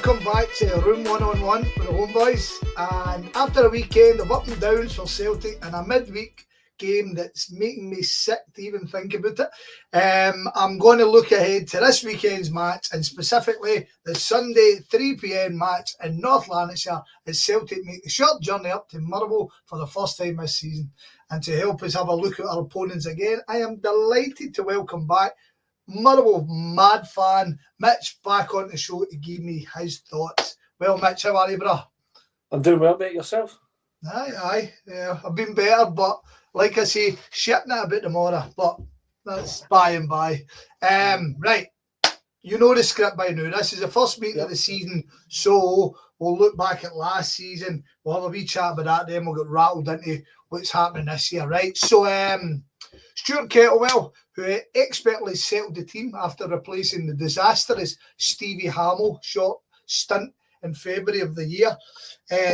welcome back to Room 1-on-1 with the Homeboys. And after a weekend of up and downs for Celtic and a midweek game that's making me sick to even think about it, I'm going to look ahead to this weekend's match, and specifically the Sunday 3 p.m. match in North Lanarkshire as Celtic make the short journey up to Motherwell for the first time this season. And to help us have a look at our opponents again, I am delighted to welcome back Motherwell mad fan Mitch back on the show to give me his thoughts. Well, Mitch, how are you, bro? I'm doing well, mate. Yourself? Aye. Yeah, I've been better, but like I say, shitting it a bit tomorrow, but that's by and by. Right, you know the script by now. This is the first meeting of the season, so we'll look back at last season. We'll have a wee chat about that, then we'll get rattled into what's happening this year, right? So, Stuart Kettlewell, who expertly settled the team after replacing the disastrous Stevie Hamill short stint in February of the year,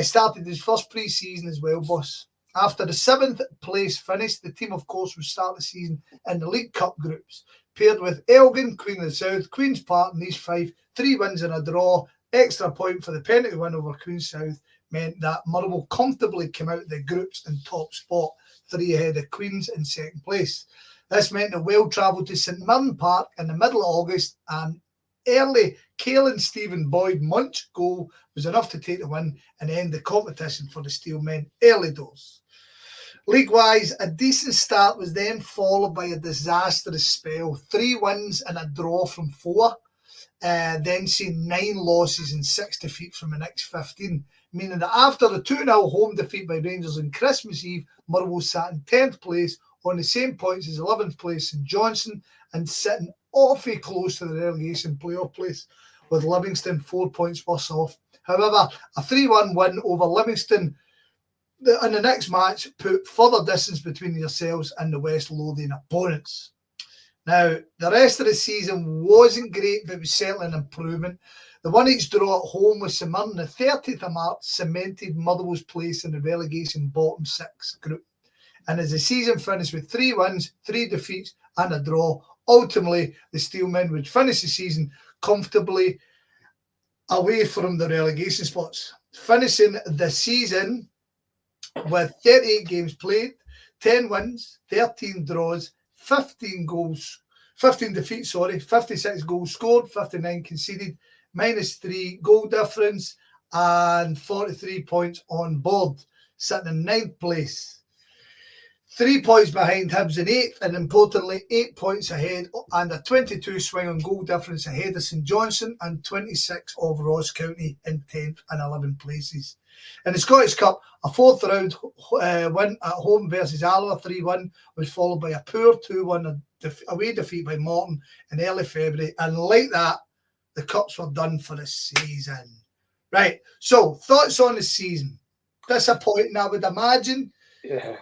started his first pre-season as well, boss. After the 7th place finish, the team, of course, will start the season in the League Cup groups, paired with Elgin, Queen of the South, Queen's Park, and these 5, 3 wins and a draw. Extra point for the penalty win over Queen's South meant that Motherwell comfortably came out of the groups in top spot, 3 ahead of Queen's in second place. This meant that Well travelled to St Mirren Park in the middle of August, and early Caelan Stephen Boyd Munch goal was enough to take the win and end the competition for the Steelmen early doors. League-wise, a decent start was then followed by a disastrous spell. 3 wins and a draw from 4, then seeing 9 losses and 6 defeats from the next 15, meaning that after the 2-0 home defeat by Rangers on Christmas Eve, Motherwell sat in 10th place on the same points as 11th place St Johnstone and sitting awfully close to the relegation playoff place, with Livingston 4 points worse off. However, a 3-1 win over Livingston in the next match put further distance between yourselves and the West Lothian opponents. Now, the rest of the season wasn't great, but it was certainly an improvement. The 1-1 draw at home with St Mirren on the 30th of March cemented Motherwell's place in the relegation bottom 6 group. And as the season finished with 3 wins, 3 defeats and a draw, ultimately the Steelmen would finish the season comfortably away from the relegation spots, finishing the season with 38 games played, 10 wins, 13 draws, 15 defeats, 56 goals scored, 59 conceded, -3 goal difference, and 43 points on board, sitting in 9th place. 3 points behind Hibs in 8th, and importantly, 8 points ahead and a 22 swing on goal difference ahead of St Johnstone and 26 of Ross County in 10th and 11th places. In the Scottish Cup, a 4th round win at home versus Alloa 3-1 was followed by a poor 2-1 away defeat by Morton in early February, and like that, the Cups were done for the season. Right, so thoughts on the season. Disappointing, I would imagine. Yeah.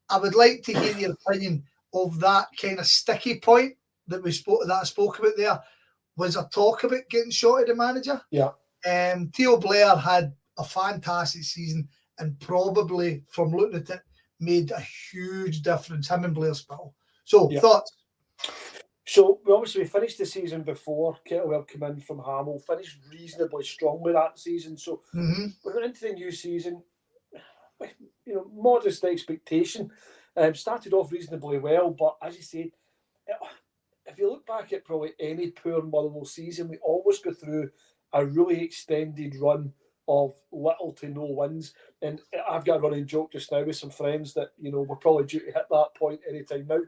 I would like to hear your opinion of that kind of sticky point that I spoke about there. Was there talk about getting shot at the manager? Yeah. Theo Blair had a fantastic season and probably, from looking at it, made a huge difference, him and Blair Spittle. So, thoughts? So, we finished the season before Kettlewell came in from Hamill, finished reasonably strongly that season. So, we went into the new season, modest expectation. Started off reasonably well, but as you said, if you look back at probably any poor Motherwell season, we always go through a really extended run of little to no wins. And I've got a running joke just now with some friends that, we're probably due to hit that point any time now.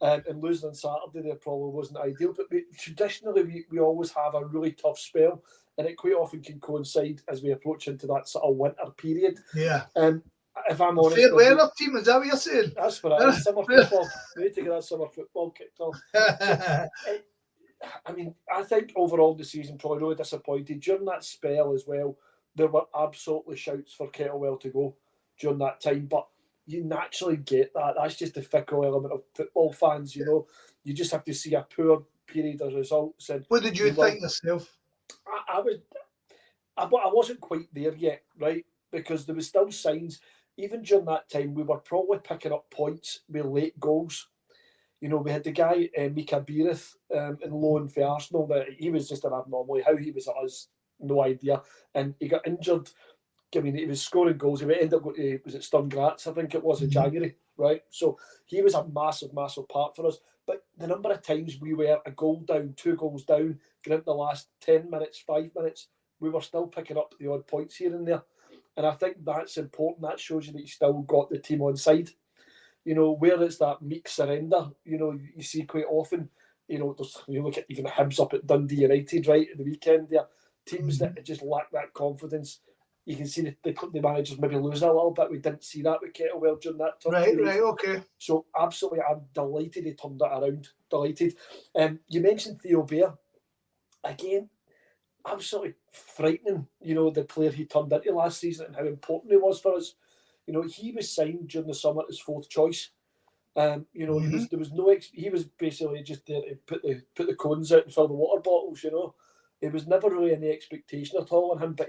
And losing on Saturday there probably wasn't ideal. But traditionally, we always have a really tough spell, and it quite often can coincide as we approach into that sort of winter period. Yeah. If I'm honest, fair weather team, is that what you're saying? That's what it is. Summer football. We need to get that summer football kicked off. I think overall the season probably really disappointed. During that spell as well, there were absolutely shouts for Kettlewell to go during that time, but you naturally get that. That's just the fickle element of football fans, You just have to see a poor period as results. And what did you think yourself? I wasn't quite there yet, right? Because there was still signs. Even during that time, we were probably picking up points with late goals. We had the guy, Mika Beereth, in loan for Arsenal, that he was just an abnormal. How he was at us no idea. And he got injured. I mean, he was scoring goals. He ended up going to, was it Sturm Graz, I think it was, in January, right? So he was a massive, massive part for us. But the number of times we were a goal down, 2 goals down, getting into the last 10 minutes, 5 minutes, we were still picking up the odd points here and there. And I think that's important. That shows you that you still got the team on side. You know, where it's that meek surrender, you know, you see quite often, you know, you look at even the Hibs up at Dundee United, right, at the weekend there, teams that just lack that confidence. You can see the managers maybe losing a little bit. We didn't see that with Kettlewell during that time. Right, okay. So absolutely, I'm delighted he turned that around. Delighted. You mentioned Theo Bair. Again, absolutely frightening, you know, the player he turned into last season and how important he was for us. You know, he was signed during the summer as 4th choice. You know, there was no. He was basically just there to put the cones out and fill the water bottles. You know, it was never really any expectation at all on him. But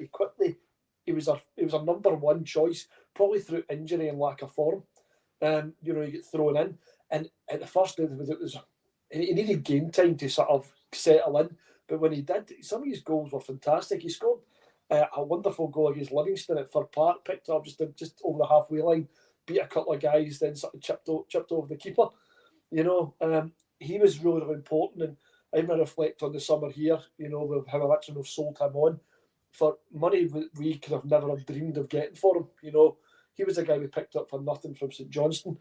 he was our number 1 choice, probably through injury and lack of form. You know, he get thrown in, and at the first it was he needed game time to sort of settle in. But when he did, some of his goals were fantastic. He scored a wonderful goal against Livingston at Fir Park, picked up just over the halfway line, beat a couple of guys, then sort of chipped over the keeper. You know, he was really, really important. And I even reflect on the summer here, you know, with how much we've sold him on for money we could have never have dreamed of getting for him. You know, he was a guy we picked up for nothing from St Johnstone.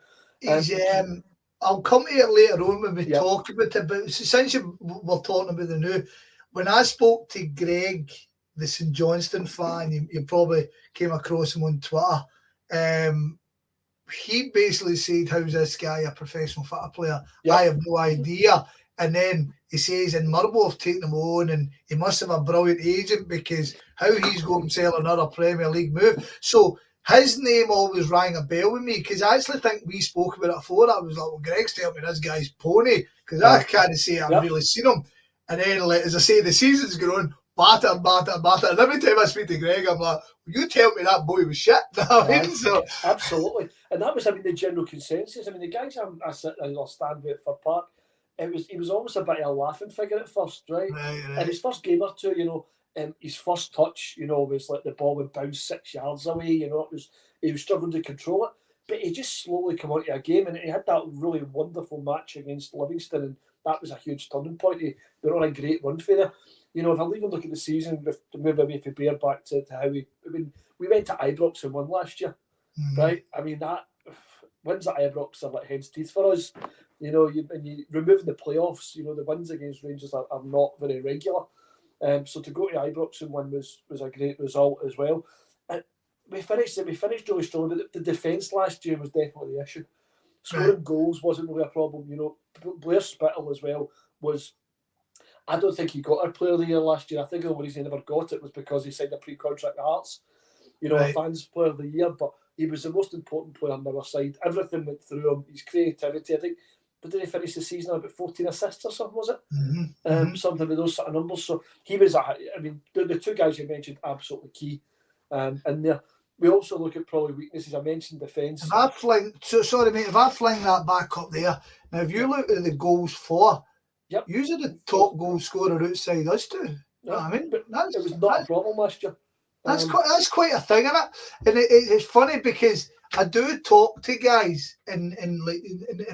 I'll come to it later on when we talk about it, but since we're talking about the new, when I spoke to Greg, the St Johnstone fan, you probably came across him on Twitter. He basically said, "How's this guy a professional football player?" I have no idea. And then he says, "And Motherwell have taken him on, and he must have a brilliant agent because how he's going to sell another Premier League move." So his name always rang a bell with me because I actually think we spoke about it before. I was like, "Well, Greg's telling me this guy's pony," because I can't say I've really seen him. And then, like, as I say, the season's grown. Batter. And every time I speak to Greg, I'm like, "You tell me that boy was shit." So absolutely. And that was, the general consensus. The guys I stand with for Park, he was almost a bit of a laughing figure at first, right? And his first game or two, you know, his first touch, you know, was like the ball would bounce 6 yards away, you know, he was struggling to control it. But he just slowly came onto a game, and he had that really wonderful match against Livingston, and that was a huge turning point. They were on a great run for there. You know, if I even look at the season, to move away from Bear back to how we went to Ibrox and won last year, right? That wins at Ibrox are like hen's teeth for us. You know, and you removing the playoffs, you know, the wins against Rangers are not very regular. So to go to Ibrox and win was a great result as well. And we finished really strong, but the defence last year was definitely the issue. Scoring goals wasn't really a problem. You know, Blair Spittle as well was. I don't think he got our Player of the Year last year. I think the only reason he never got it was because he signed a pre-contract at Hearts. You know, a fans Player of the Year, but he was the most important player on our side. Everything went through him. His creativity, I think. But did he finish the season about 14 assists or something, was it? Something with those sort of numbers. So he was, the 2 guys you mentioned, absolutely key. And there, we also look at probably weaknesses. I mentioned defence. If I fling that back up there, now if you look at the goals for, usually the top goal scorer outside us too. You know what I mean? But it was not a problem last year. That's quite a thing, isn't it? And it's funny because I do talk to guys and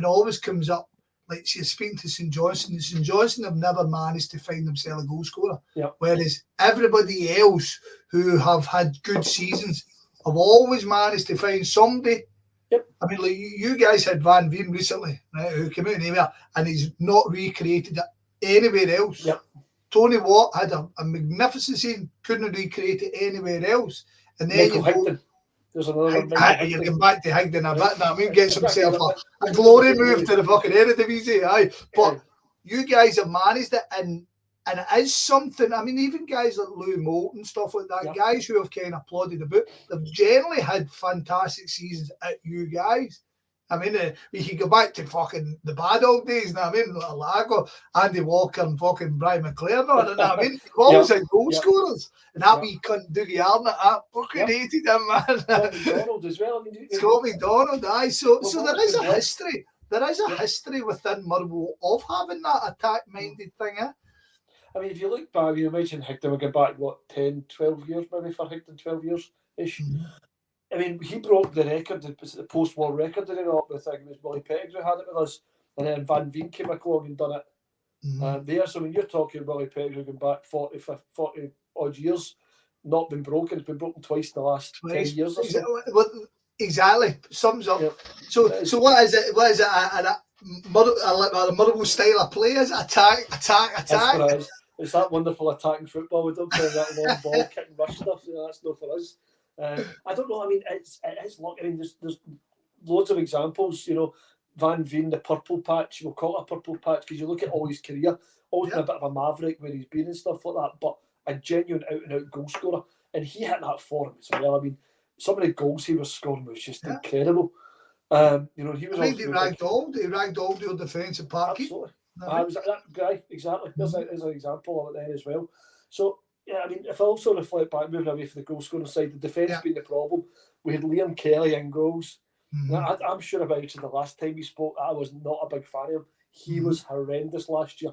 always comes up, like she's speaking to St Johnstone. St Johnstone have never managed to find themselves a goal scorer. Whereas everybody else who have had good seasons have always managed to find somebody. Like you guys had Van Veen recently, right, who came out anywhere and he's not recreated it anywhere else. Tony Watt had a magnificent season, couldn't recreate it anywhere else. And then there's another one. You're getting back to Higdon a bit now. Gets himself a glory move to the fucking Eredivisie, But you guys have managed it, and it is something. Even guys like Lou Moult and stuff like that, guys who have kind of plodded about, they've generally had fantastic seasons at you guys. We could go back to fucking the bad old days, Lago, Andy Walker and fucking Brian McLaren, We've always had goal scorers. And that wee cunt Dougie Arnott, I fucking hated him, man. Scott McDonald as well. Scott McDonald, aye. So there is a history. There is a history within Motherwell of having that attack-minded thing, I mean, if you look back, you mentioned Higdon, we're going back, what, 10, 12 years maybe for Higdon, 12 years-ish. Mm-hmm. I mean, he broke the record, the post-war record, didn't he not? I think it was Willie Pettigrew had it with us, and then Van Veen came along and done it there. So when you're talking Willie Pettigrew going back 40 odd years, not been broken, it's been broken twice in the last 10 years or so. Exactly, sums up. Yep. So what is it? What is it? A Motherwell style of play? Is it attack? That's what it is. It's that wonderful attacking football. We don't play that long ball, kick and rush stuff. That's not for us. I don't know. I mean, it is luck. I mean, there's loads of examples. Van Veen, the purple patch. We'll call it a purple patch because you look at all his career, always been a bit of a maverick where he's been and stuff like that. But a genuine out-and-out goal scorer, and he hit that form as well. I mean, some of the goals he was scoring was just incredible. He was. I think he ragged all your defensive party. Absolutely. Was that guy exactly? There's an example of it there as well. So I mean, if I also reflect back, moving away from the goal scoring side, the defence being the problem. We had Liam Kelly in goals. Now, I'm sure about it the last time we spoke. I was not a big fan of him. He was horrendous last year.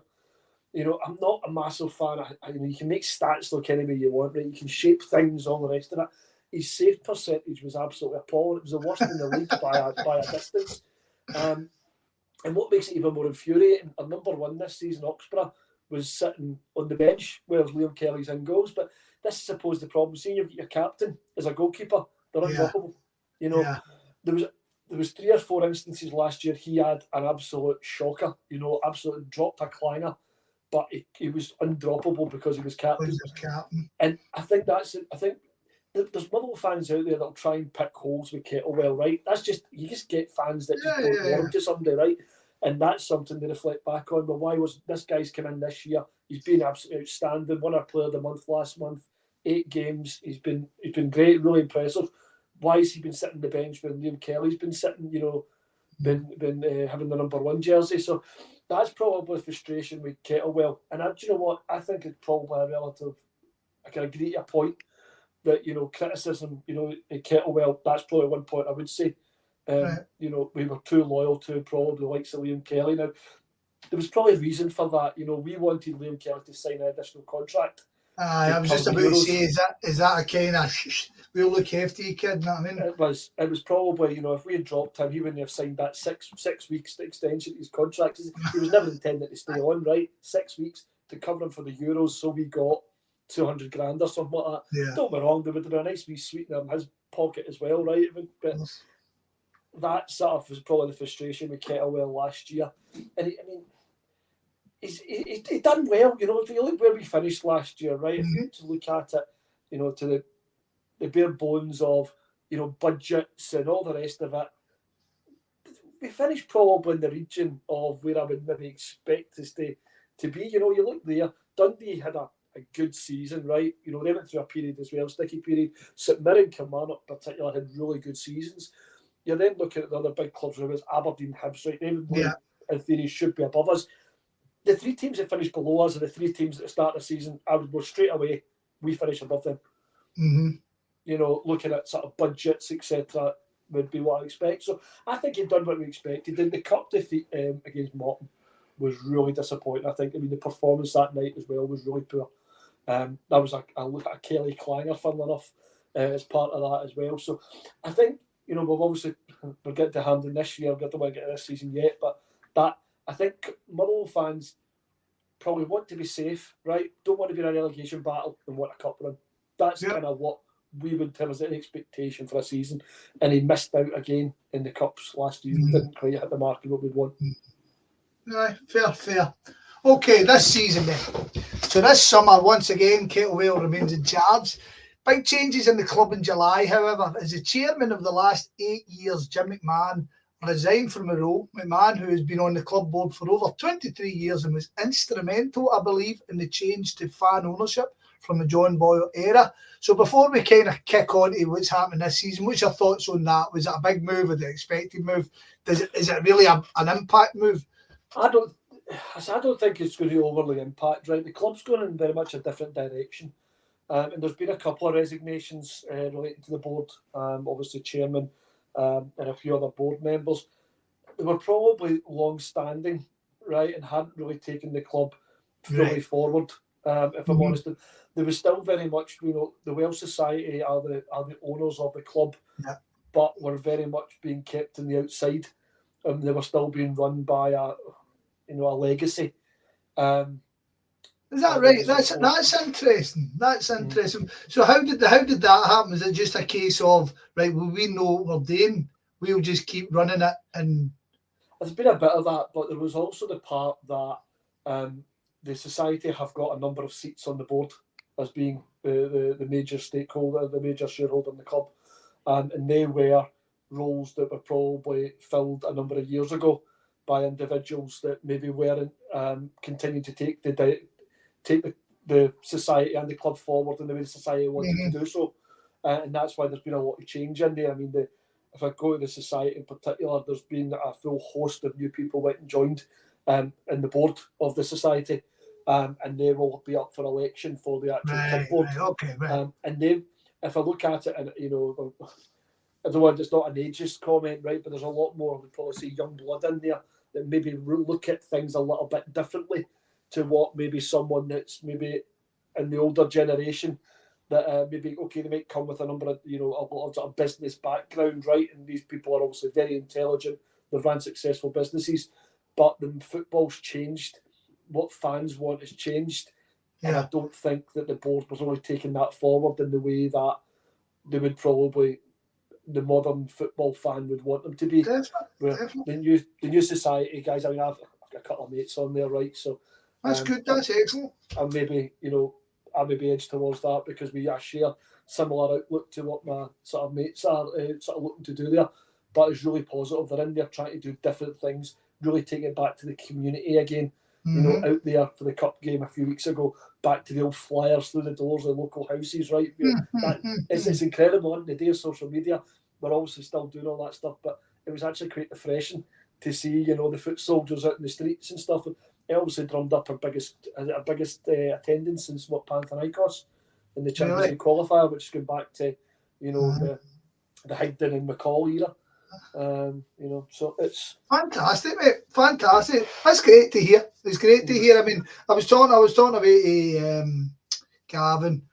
I'm not a massive fan. You can make stats look any way you want, right? You can shape things, all the rest of it. His save percentage was absolutely appalling. It was the worst in the league by a distance. And what makes it even more infuriating, our number one this season, Oxborough, was sitting on the bench, whereas Liam Kelly's in goals. But this is, I suppose, the problem. Seeing you've got your captain as a goalkeeper, they're undroppable. There was 3 or 4 instances last year he had an absolute shocker. Absolutely dropped a clanger, but he was undroppable because he was captain. And I think that's it. I think there's Motherwell fans out there that'll try and pick holes with Kettlewell, right? That's just, you just get fans that just don't warm to somebody, right? And that's something to reflect back on. But why was this guy's come in this year? He's been absolutely outstanding. Won our Player of the Month last month. 8 games. He's been great, really impressive. Why has he been sitting on the bench when Liam Kelly's been sitting, been having the number 1 jersey? So that's probably frustration with Kettlewell. And do you know what? I think it's probably a relative. I can agree to a point that, criticism, at Kettlewell, that's probably one point I would say. We were too loyal to probably the likes of Liam Kelly. Now, there was probably a reason for that. We wanted Liam Kelly to sign an additional contract. I was just about to say, is that a kind of we'll look hefty kid? You know what I mean? It was probably, if we had dropped him, he wouldn't have signed that six weeks extension to his contract. He was never intended to stay on, right? 6 weeks to cover him for the Euros, so we got 200 grand or something like that. Yeah. Don't get me wrong, there would have been a nice wee sweetener in his pocket as well, right? But that sort of was probably the frustration with Kettlewell last year. And he done well, if you look where we finished last year, right? If you to look at it, to the bare bones of, budgets and all the rest of it, we finished probably in the region of where I would maybe expect us to be. You look there, Dundee had a good season, right? They went through a period as well, sticky period. St Mirren and Kilmarnock in particular had really good seasons. You're then looking at the other big clubs, whether it's Aberdeen, Hibs, right? Everybody in theory should be above us. The 3 teams that finished below us are the 3 teams at the start of the season. I would go straight away, we finish above them. Looking at sort of budgets, etc., would be what I expect. So I think he'd done what we expected. The cup defeat against Morton was really disappointing. I think, the performance that night as well was really poor. That was a look at a Kelly clanger, funnily enough, as part of that as well. So I think, we've obviously, we'll get to Hampden this year, we don't want to get to this season yet, but that, I think Motherwell fans probably want to be safe, right? Don't want to be in a relegation battle and want a cup run. That's kind of what we would have as an expectation for a season. And he missed out again in the cups last year. Didn't quite hit the mark of what we'd want. Right, fair. Okay, this season then. So this summer, once again, Kettlewell remains in charge. Big changes in the club in July, however. As the chairman of the last 8 years, Jim McMahon resigned from the role. McMahon, who has been on the club board for over 23 years and was instrumental, I believe, in the change to fan ownership from the John Boyle era. So before we kind of kick on to what's happening this season, what's your thoughts on that? Was it a big move or the expected move? Is it really an impact move? I don't think it's going to overly impact, right? The club's going in very much a different direction. And there's been a couple of resignations related to the board, obviously chairman and a few other board members. They were probably long-standing, right, and hadn't really taken the club fully forward If I'm honest, there was still very much, the Welsh Society are the owners of the club, but were very much being kept on the outside. They were still being run by a legacy. Is that right? That's interesting. That's interesting. So how did that happen? Is it just a case of, right, well, we know what we're doing, we'll just keep running it? And there's been a bit of that, but there was also the part that the society have got a number of seats on the board as being the major stakeholder, the major shareholder in the club, and they were roles that were probably filled a number of years ago by individuals that maybe weren't continuing to take the society and the club forward in the way the society wanted to do so. And that's why there's been a lot of change in there. I mean, if I go to the society in particular, there's been a full host of new people went and joined in the board of the society, and they will be up for election for the actual club board. And they, if I look at it, and I don't want, it's not an ageist comment, right? But there's a lot more, I would probably say, young blood in there that maybe look at things a little bit differently to what maybe someone that's maybe in the older generation that maybe, okay, they might come with a number of, a lot of sort of business background, right? And these people are obviously very intelligent. They've run successful businesses, but the football's changed. What fans want has changed. And I don't think that the board was really taking that forward in the way that they would probably, the modern football fan would want them to be. The new society guys, I mean, I've got a couple of mates on there, right? So that's good, that's excellent. And maybe, I maybe edge towards that because we share similar outlook to what my sort of mates are sort of looking to do there. But it's really positive. They're in there trying to do different things, really take it back to the community again. Out there for the cup game a few weeks ago, back to the old flyers through the doors of local houses, right? It's incredible. On the day of social media, we're obviously still doing all that stuff, but it was actually quite refreshing to see, the foot soldiers out in the streets and stuff. It obviously drummed up our biggest attendance since Panathinaikos in the Champions League qualifier, which is going back to, the Higdon and McCall era. So it's fantastic, mate. Fantastic. That's great to hear. It's great to hear. I mean, I was talking about Gavin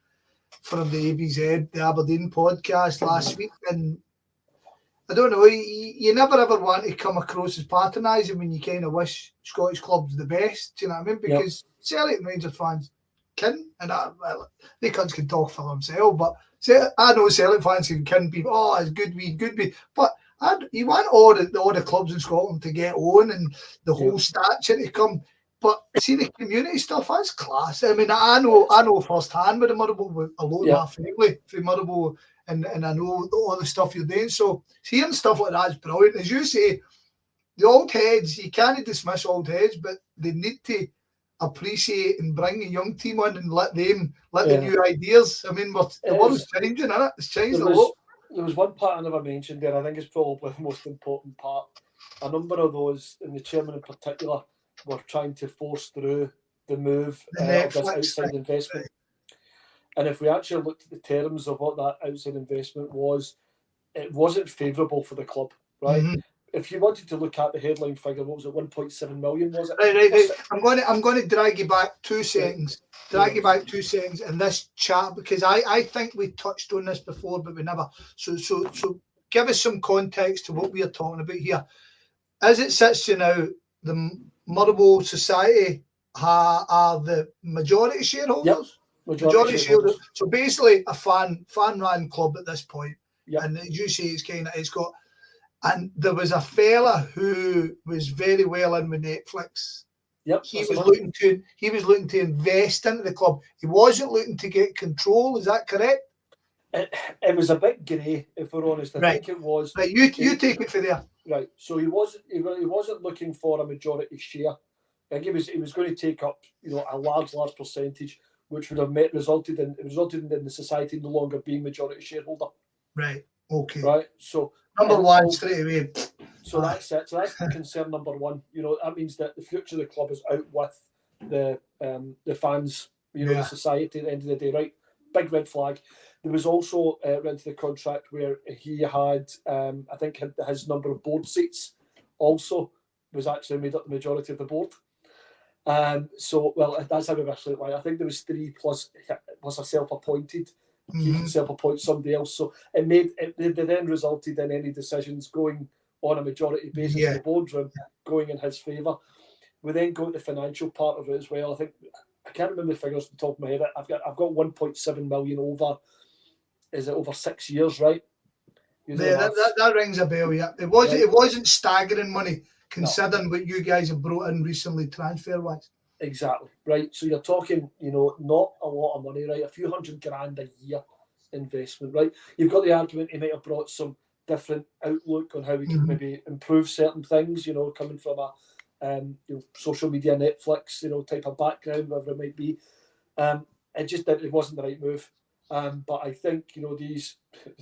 from the ABZ, the Aberdeen podcast last week, and I don't know, you never ever want to come across as patronising when you kind of wish Scottish clubs the best. Do you know what I mean? Because Celtic and Rangers fans can, and they can talk for themselves, but I know Celtic fans can be, it's good we, but you want all the clubs in Scotland to get on and the whole stature to come. But see, the community stuff, that's class. I mean, I know firsthand with the Motherwell, with a lot of my family from Motherwell, and I know all the stuff you're doing. So hearing stuff like that is brilliant. As you say, the old heads, you can't dismiss old heads, but they need to appreciate and bring a young team on and let the new ideas. I mean, the world's changing, isn't it? It's changed a lot. There was one part I never mentioned there. I think it's probably the most important part. A number of those, and the chairman in particular, were trying to force through the move of this outside investment. And if we actually looked at the terms of what that outside investment was, it wasn't favourable for the club, right? If you wanted to look at the headline figure, what was it, 1.7 million, was it? Right. I'm going to drag you back 2 seconds. You back 2 seconds in this chat, because I think we touched on this before, but we never. So give us some context to what we are talking about here. As it sits now, the Motherwell Society are the majority shareholders. Majority shareholders. So basically a fan-run club at this point. And as you say, it's got. And there was a fella who was very well in with Netflix. He was looking to invest into the club. He wasn't looking to get control. Is that correct? It was a bit grey, if we're honest. I think it was. Right, you take it for there. Right. So he wasn't looking for a majority share. I think he was going to take up, a large percentage, which would have resulted in the society no longer being majority shareholder. Right. Okay. Right. So number one straight away. So that's it. So that's concern number one. That means that the future of the club is out with the fans, the society at the end of the day, right? Big red flag. There was also into the contract where he had, I think, his number of board seats also was actually made up the majority of the board. So, well, that's how we actually like. I think there was 3 plus a self-appointed. He can self-appoint somebody else. So they then resulted in any decisions going on a majority basis in the boardroom going in his favour. We then go to the financial part of it as well. I can't remember the figures off the top of my head. I've got 1.7 million over. Is it over 6 years, right? Yeah, that rings a bell. Yeah, it wasn't staggering money considering what you guys have brought in recently transfer wise. Exactly, right. So you're talking, not a lot of money, right? A few $100,000 a year investment, right? You've got the argument he might have brought some different outlook on how we could maybe improve certain things, coming from a social media, Netflix, type of background, whatever it might be. It wasn't the right move. But I think, these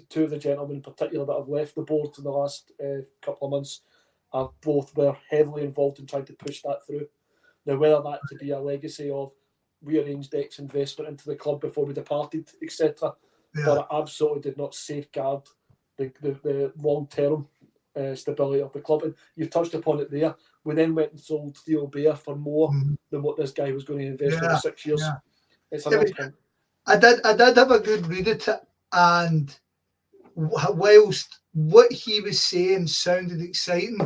two of the gentlemen in particular that have left the board in the last couple of months were heavily involved in trying to push that through. Now, whether that to be a legacy of we arranged X investment into the club before we departed, etc., but it absolutely did not safeguard the long-term stability of the club. And you've touched upon it there. We then went and sold Theo Bear for more than what this guy was going to invest over 6 years. Yeah. It's another point. I did have a good read at it, and whilst what he was saying sounded exciting,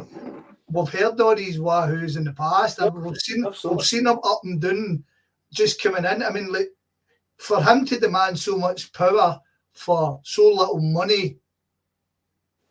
we've heard all these wahoos in the past, and we've seen him up and down just coming in. I mean, like, for him to demand so much power for so little money,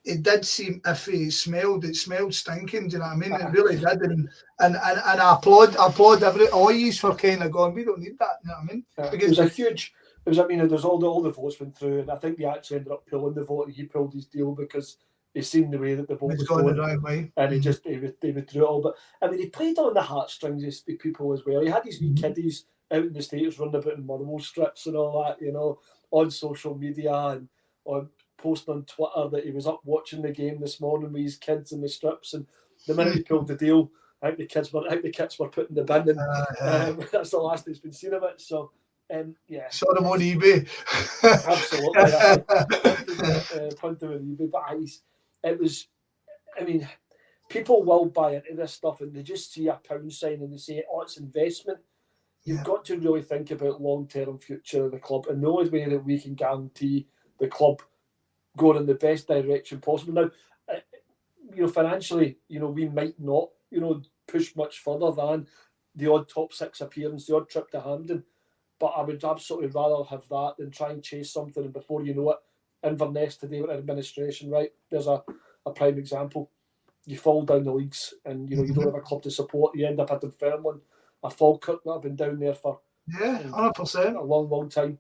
it did seem iffy. It smelled stinking. Do you know what I mean? It really did, and I applaud all yous for kind of going, we don't need that. You know what I mean? Because it was a huge. There's all the votes went through, and I think they actually ended up pulling the vote, and he pulled his deal because he seen the way that the vote was going, the right way, and he withdrew it all. But I mean, he played on the heartstrings of people as well. He had these wee kiddies out in the States running about in Motherwell strips and all that, on social media and on posting on Twitter that he was up watching the game this morning with his kids in the strips. And the minute he pulled the deal, I think the kids were put in the bin, and that's the last that's been seen of it. So. Saw them on eBay. Absolutely. Punt them on eBay. But it was, I mean, people will buy into this stuff and they just see a pound sign and they say, oh, it's investment. You've got to really think about long-term future of the club, and the only way that we can guarantee the club going in the best direction possible. Now, financially, we might not, push much further than the odd top 6 appearance, the odd trip to Hampden. But I would absolutely rather have that than try and chase something, and before you know it, Inverness today with administration, right? There's a prime example. You fall down the leagues and, you don't have a club to support. You end up at Dunfermline, a Falkirk that have been down there for 100%. a long, long time.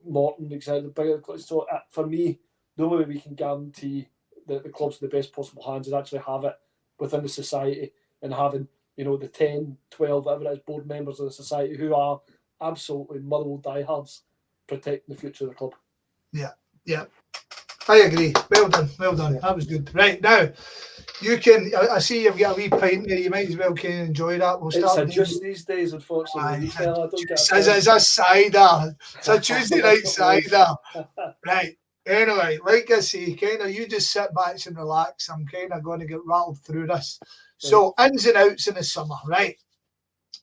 Morton, etc. So for me, the only way we can guarantee that the club's in the best possible hands is actually have it within the society and having, the 10, 12, whatever it is, board members of the society who are absolutely Motherwell diehards protecting the future of the club. Yeah. I agree. Well done. Yeah. That was good. Right, now, you can, I see you've got a wee pint there. You might as well can enjoy that. It's a juice these days, unfortunately. It's a cider. It's a Tuesday night cider. Right. Anyway, like I say, kind of you just sit back and relax. I'm kind of going to get rattled through this. So, ins and outs in the summer, right?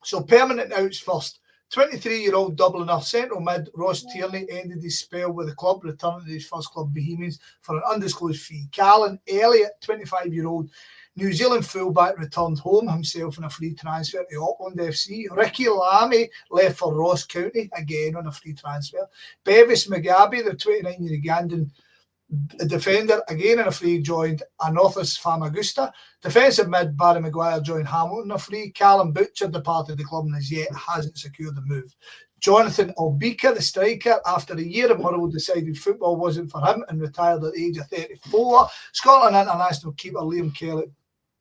So, permanent outs first. 23-year-old Dubliner central mid Ross Tierney ended his spell with the club, returning to his first club, Bohemians, for an undisclosed fee. Callan Elliott, 25-year-old New Zealand fullback, returned home himself in a free transfer to Auckland FC. Ricky Lamy left for Ross County, again on a free transfer. Bevis Mugabe, the 29-year Ugandan defender, again in a free, joined Anorthus Famagusta. Defensive mid Barry Maguire joined Hamilton a free. Callum Butcher departed the club and as yet hasn't secured the move. Jonathan Albika, the striker, after a year at Motherwell, decided football wasn't for him and retired at the age of 34. Scotland international keeper Liam Kelly,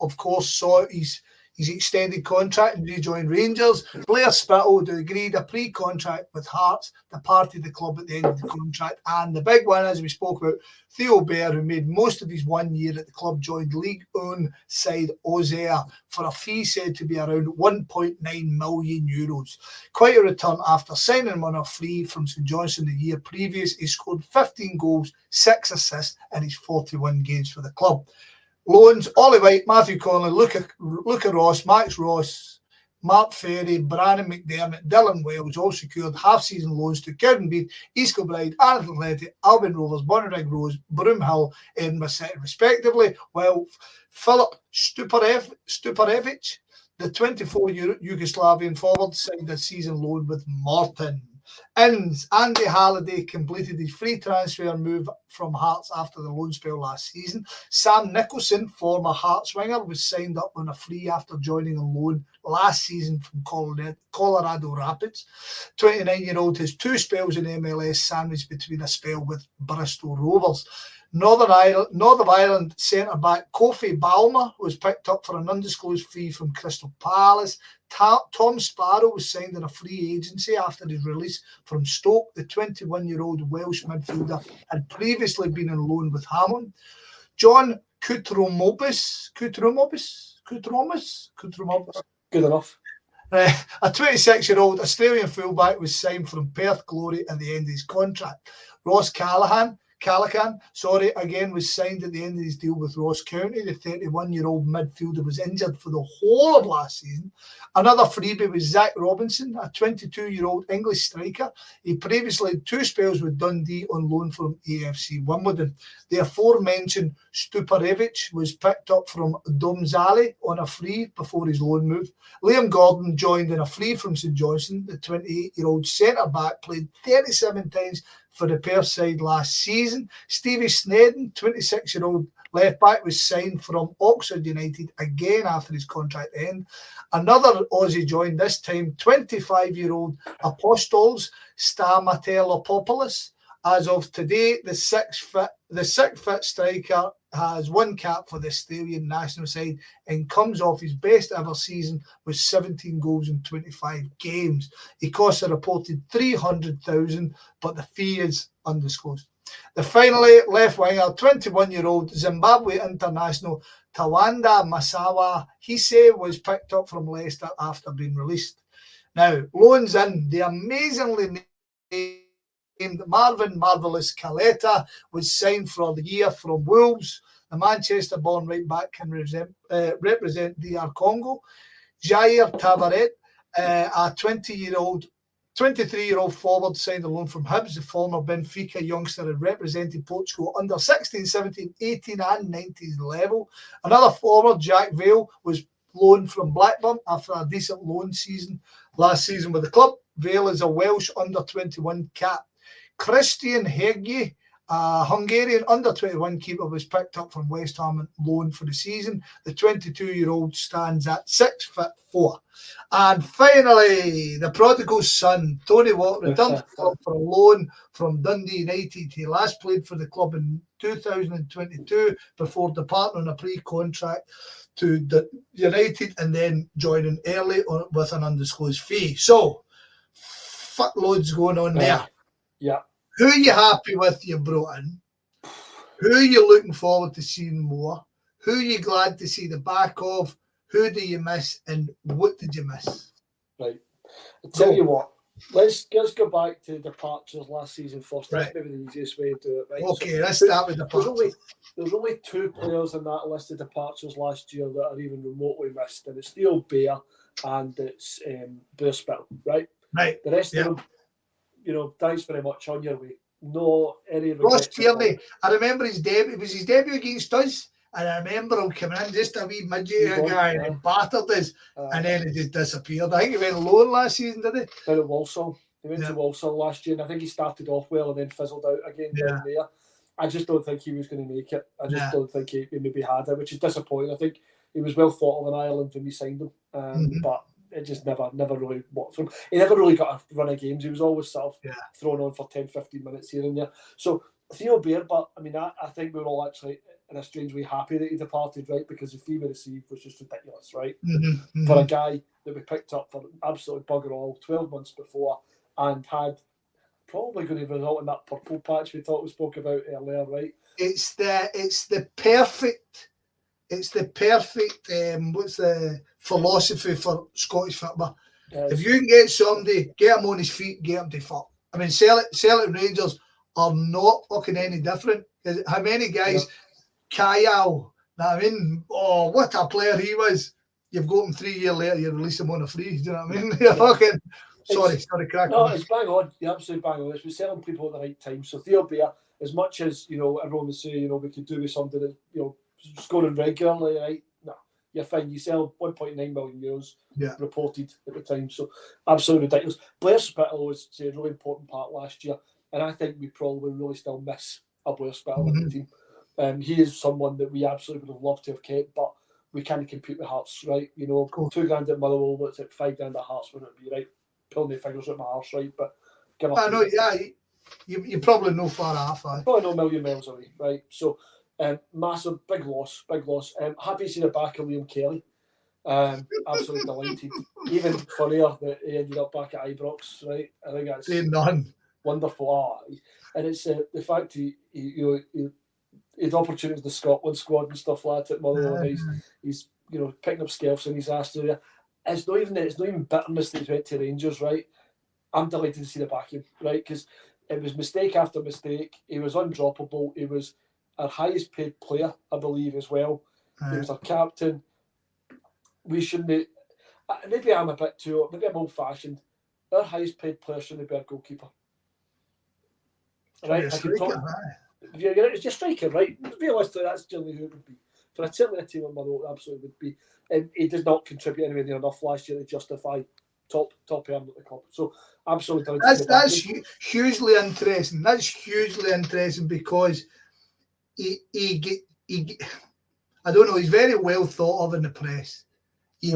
of course, saw his extended contract and rejoined Rangers. Blair Spittle, who agreed a pre-contract with Hearts, departed the club at the end of the contract. And the big one, as we spoke about, Theo Bear, who made most of his 1 year at the club, joined league-owned side Auxerre for a fee said to be around €1.9 million. Quite a return after signing him on a free from St Johnstone the year previous. He scored 15 goals, 6 assists in his 41 games for the club. Loans, Ollie White, Matthew Conley, Luca Ross, Max Ross, Mark Ferry, Brannan McDermott, Dylan Wells all secured half-season loans to Kirkby, East Kilbride, Athletic, Albion Rovers, Bonnyrigg Rose, Broomhill, Edinburgh City, respectively, while Filip Stuparevic, the 24-year Yugoslavian forward, signed a season loan with Morton. Andy Halliday completed his free transfer move from Hearts after the loan spell last season. Sam Nicholson, former Hearts winger, was signed up on a free after joining on loan last season from Colorado Rapids. 29-year-old has 2 spells in MLS sandwiched between a spell with Bristol Rovers. Northern Ireland centre-back Kofi Balmer was picked up for an undisclosed fee from Crystal Palace. Tom Sparrow was signed in a free agency after his release from Stoke. The 21-year-old Welsh midfielder had previously been on loan with Hamilton. John Koutroumobis. Good enough. A 26-year-old Australian fullback was signed from Perth Glory at the end of his contract. Ross Callaghan, again was signed at the end of his deal with Ross County. The 31-year-old midfielder was injured for the whole of last season. Another freebie was Zach Robinson, a 22-year-old English striker. He previously had 2 spells with Dundee on loan from AFC Wimbledon. The aforementioned Stuparevic was picked up from Domzali on a free before his loan move. Liam Gordon joined in a free from St Johnstone. The 28-year-old centre-back played 37 times for the Perth side last season. Stevie Snedden, 26-year-old left-back, was signed from Oxford United again after his contract end. Another Aussie joined, this time 25-year-old Apostols Stamatellopoulos. As of today, the six-foot striker has 1 cap for the Australian national side and comes off his best ever season with 17 goals in 25 games. He costs a reported $300,000, but the fee is undisclosed. The finally left winger, 21-year-old Zimbabwe international Tawanda Masawa Hise was picked up from Leicester after being released. Now, loans in, the amazingly named Marvin Marvelous Caleta was signed for the year from Wolves. The Manchester-born right-back can represent DR Congo. Jair Tavares, a 23-year-old forward signed a loan from Hibs. The former Benfica youngster had represented Portugal under 16, 17, 18 and 19 level. Another forward, Jack Vale, was loaned from Blackburn after a decent loan season last season with the club. Vale is a Welsh under-21 cap. Christian Hegyi, a Hungarian under-21 keeper, was picked up from West Ham on loan for the season. The 22-year-old stands at 6'4". And finally, the prodigal son, Tony Watt, returned to the club for a loan from Dundee United. He last played for the club in 2022 before departing on a pre-contract to the United and then joining early with an undisclosed fee. So, fuckloads going on there. Yeah. Who are you happy with you brought in? Who are you looking forward to seeing more? Who are you glad to see the back of? Who do you miss and what did you miss? Right. I'll tell you what, let's go back to departures last season first. That's maybe the easiest way to do it. Right? Okay, so let's start with departures. There's only 2 players in that list of departures last year that are even remotely missed, and it's Theo Bear and it's Bear Spittle, right? Right. The rest of them, thanks very much, on your way. No, any Ross Tierney, I remember his debut. It was his debut against us, and I remember him coming in just a wee midget guy and battered us, and then he just disappeared. I think he went alone last season, did he? Down at Walsall. He went to Walsall last year, and I think he started off well and then fizzled out again down there. I just don't think he was going to make it. I just don't think he maybe had it, which is disappointing. I think he was well thought of in Ireland when we signed him, but it just never really worked for him. He never really got a run of games. He was always sort of thrown on for 10, 15 minutes here and there. So Theo Bear, but I mean, I think we were all actually in a strange way happy that he departed, right? Because the fee we received was just ridiculous, right? For a guy that we picked up for absolutely bugger all 12 months before and had probably going to result in that purple patch we spoke about earlier, right? It's the perfect what's the philosophy for Scottish football? Yes. If you can get somebody, get him on his feet, get him to fuck. I mean, Celtic Rangers are not fucking any different. How many guys, Kyle, I mean, what a player he was. you've got him 3 years later, you release him on a free. Do you know what I mean? You're fucking sorry, crack no, on. it's bang on. You're absolutely bang on. It's we're selling people at the right time. So Theo Bear, as much as everyone would say, we could do with something that scoring regularly, right? No, you're fine. You sell 1.9 million euros reported at the time. So absolutely ridiculous. Blair Spittle was a really important part last year, and I think we probably really still miss a Blair Spittle in the team. He is someone that we absolutely would have loved to have kept, but we can't compete with Hearts, right? $2,000 at Motherwell, what's it, $5,000 at Hearts, wouldn't it be, right? Pulling the fingers at my arse, right? But give up. I know, yeah, you probably know far off. Probably no million miles away, right? So, massive, big loss. Happy to see the back of Liam Kelly. Absolutely delighted. Even funnier that he ended up back at Ibrox, right? I think that's wonderful. And it's the fact he had opportunities in the Scotland squad and stuff like that at Motherwell. He's picking up scalps in his ass area. It's not even bitterness that he's went to Rangers, right? I'm delighted to see the back of him, right? Because it was mistake after mistake. He was undroppable. He was our highest paid player, I believe, as well. He was our captain. We shouldn't. Maybe I'm old fashioned. Our highest paid player shouldn't be our goalkeeper. Right? It's your striker, right? Realistically, that's generally who it would be. For certainly a team of Motherwell, absolutely would be. He did not contribute anywhere near enough last year to justify top earner at the club. So absolutely. That's hugely interesting. That's hugely interesting because he I don't know. He's very well thought of in the press. He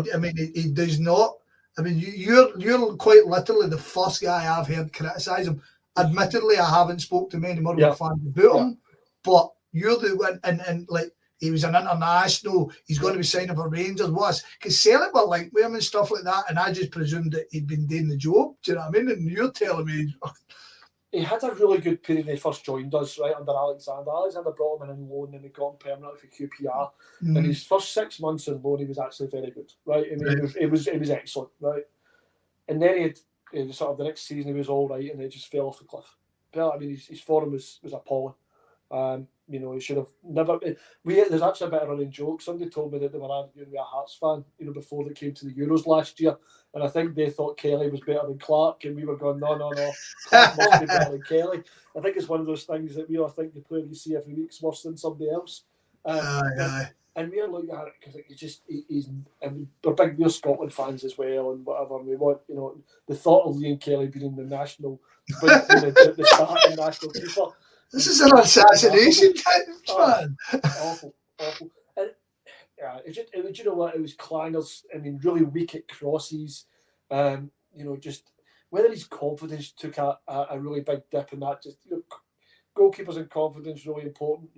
does not. I mean, you're quite literally the first guy I've heard criticise him. Admittedly, I haven't spoke to many Motherwell fans about him, but you're the one, and like he was an international. He's going to be signing for Rangers. Because Celtic were linked with him and stuff like that, and I just presumed that he'd been doing the job. Do you know what I mean? And you're telling me he had a really good period when he first joined us, right, under Alexander. Alexander brought him in on loan and he got him permanently for QPR. And his first 6 months on loan, he was actually very good, right? I mean, it was excellent, right? And then he sort of the next season he was all right, and it just fell off the cliff. But I mean, his form was appalling. He should have never. There's actually a bit of running joke. Somebody told me that they were arguing with a Hearts fan, before they came to the Euros last year, and I think they thought Kelly was better than Clark, and we were going, no, Clark must be better than Kelly. I think it's one of those things that we all think the player you see every week is worse than somebody else. And we're looking at it because we're Scotland fans as well, and whatever. And we want, the thought of Liam Kelly being in the national, the starting national keeper. This is an assassination type man. Awful. And you know what? It was clangers. I mean, really weak at crosses. Just whether his confidence took a really big dip in that. Just goalkeepers and confidence really important.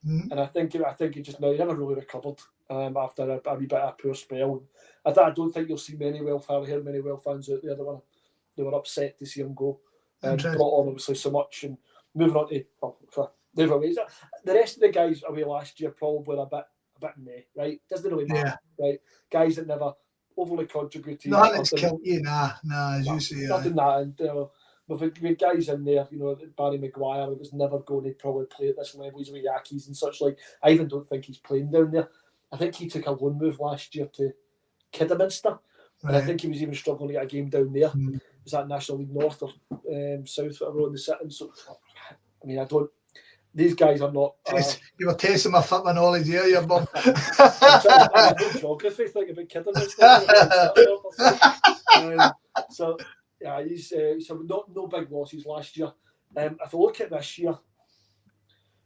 And I think he just now he never really recovered after a wee bit of a poor spell. I don't think you'll see many Well fans out there that were upset to see him go. Brought on obviously so much and moving on to the rest of the guys away last year probably a bit meh, right? Doesn't really matter, right? Guys that never overly contributed. Nothing's killed you, as you say. Nothing that, and with guys in there, Barry Maguire, it was never going to probably play at this level. He's with Yakis and such like. I even don't think he's playing down there. I think he took a loan move last year to Kidderminster, and I think he was even struggling to get a game down there. Was that National League North or South, whatever on the sitting? So, I mean, these guys are not. You were tasting my football knowledge here, you bum. Geography, think about Kidderminster. Yeah, he's no big losses last year. If I look at this year,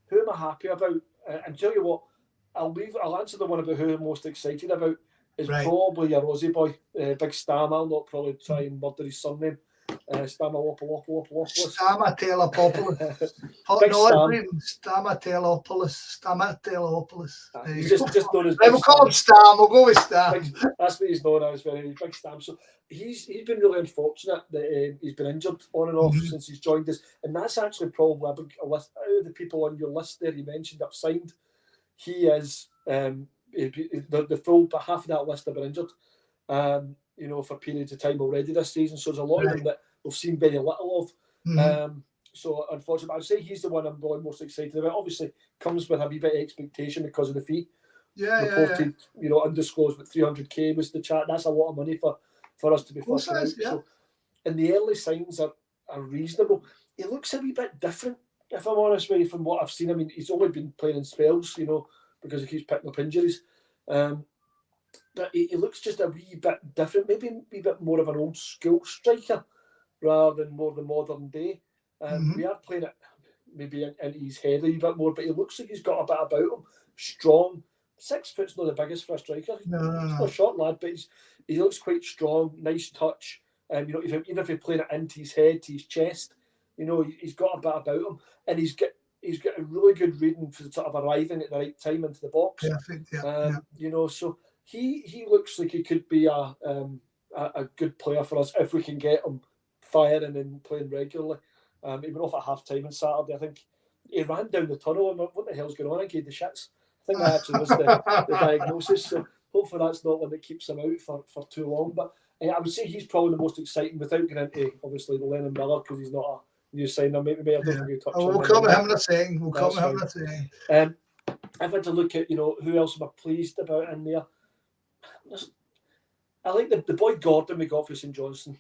who am I happy about? And tell you what, I'll answer the one about who I'm most excited about. Is probably your Aussie boy, Big Stam. I'll not probably try and murder his surname. Stamatopoulos. He's just known as we'll call him Stam. We'll go with Stam. That's what he's known as, very Big Stam. So he's been really unfortunate that he's been injured on and off since he's joined us, and that's actually probably a list out of the people on your list there you mentioned have signed. He is the full, but half of that list have been injured. For periods of time already this season. So there's a lot of them that we've seen very little of. So unfortunately, I'd say he's the one I'm probably most excited about. Obviously, comes with a wee bit of expectation because of the fee. reported, undisclosed, but 300k was the chat. That's a lot of money for us to be forking out. Yeah. So, and the early signs are reasonable. He looks a wee bit different, if I'm honest with you, from what I've seen. I mean, he's only been playing in spells, because he keeps picking up injuries. But he looks just a wee bit different, maybe a wee bit more of an old school striker rather than more the modern day. We are playing it maybe into his head a wee bit more, but he looks like he's got a bit about him. Strong. 6 foot's not the biggest for a striker. He's not a short lad, but he looks quite strong, nice touch. Even if you're playing it into his head, to his chest, he's got a bit about him, and he's got a really good reading for sort of arriving at the right time into the box. Perfect, yeah. So he looks like he could be a good player for us if we can get him firing and playing regularly. He went off at half time on Saturday. I think he ran down the tunnel and what the hell's going on? I gave the shits. I think that actually was the diagnosis. So hopefully that's not one that keeps him out for too long. But I would say he's probably the most exciting without getting into obviously the Lennon Miller, because he's not a new signer. Maybe I don't think we touch on we'll come to him in a second. We'll come to him in a second. I've had to look at who else am I pleased about in there. I like the boy Gordon we got for St Johnstone.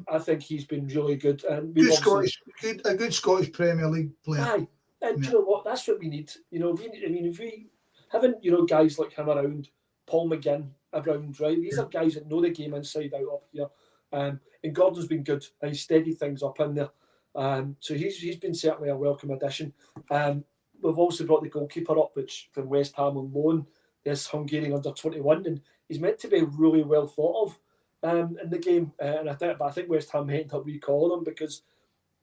I think he's been really good. And a good Scottish Premier League player. Aye, and you know what? That's what we need. If we having guys like him around, Paul McGinn around, right? These are guys that know the game inside out up here. And Gordon's been good, and he's steadied things up in there. So he's been certainly a welcome addition. We've also brought the goalkeeper up, which from West Ham on loan, this Hungarian under-21, and he's meant to be really well thought of in the game. And I think West Ham may end up recalling him because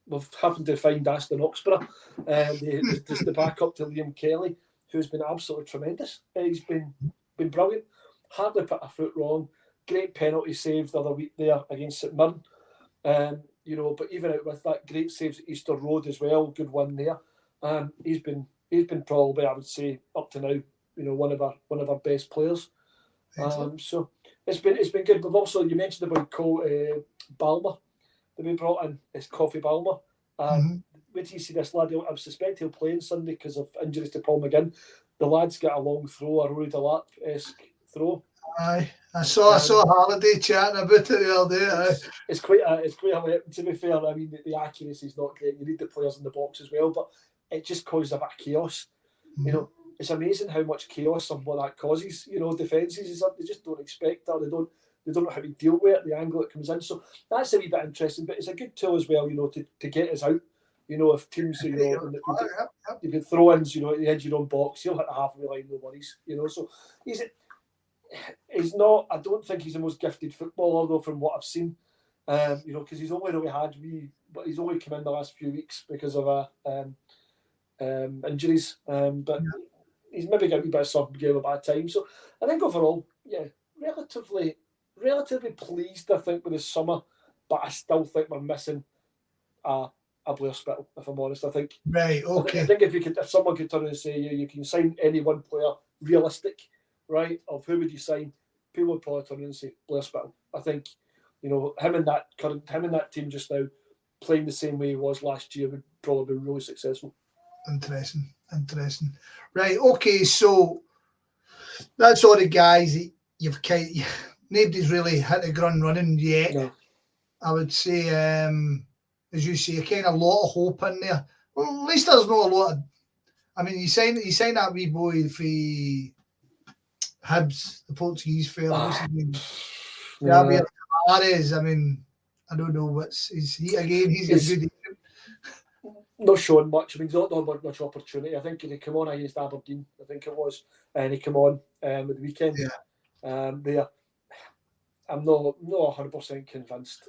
we've happened to find Aston Oxborough, the backup to Liam Kelly, who's been absolutely tremendous. He's been brilliant. Hardly put a foot wrong. Great penalty save the other week there against St Mirren. But even out with that, great saves at Easter Road as well. Good one there. He's been probably, I would say, up to now, one of our best players. So it's been good. We've also, you mentioned about Balmer that we brought in. It's Coffee Balmer. Wait till you see this lad. I suspect he'll play on Sunday because of injuries to Paul McGinn. The lad's got a long throw, a Rory Delap-esque throw. Aye, I saw Holiday chatting about it the other day. It's quite a weapon, to be fair. I mean, the accuracy is not great. You need the players in the box as well, but it just causes a bit of chaos. It's amazing how much chaos and what that causes. Defences is something they just don't expect, or they don't know how to deal with it, the angle it comes in. So that's a wee bit interesting, but it's a good tool as well, to get us out. If teams, you can throw ins, at the edge of your own box, he'll hit the halfway line, no worries. So he's not. I don't think he's the most gifted footballer though, from what I've seen. Because he's only really but he's only come in the last few weeks because of injuries. But he's maybe got a wee bit of some game a bad time. So I think overall, relatively pleased. I think with the summer, but I still think we're missing a Blair Spittle, if I'm honest. I think. Right. Okay. I think if someone could turn around and say you can sign any one player, realistic, right? Of who would you sign? People would probably turn around and say Blair Spittle. I think, him and that team just now playing the same way he was last year would probably be really successful. Interesting. Right. Okay. So that's all the guys that nobody's really hit the ground running yet. No. I would say, as you say, kind of a lot of hope in there. Well, at least there's not a lot of. I mean, you signed that wee boy for Hibs, the Portuguese fella. Javier Tavares. I mean, I don't know he's a good. Not showing much. I mean, he's not done much opportunity. I think he came on against Aberdeen, I think it was, and he came on at the weekend. There. I'm not 100% convinced.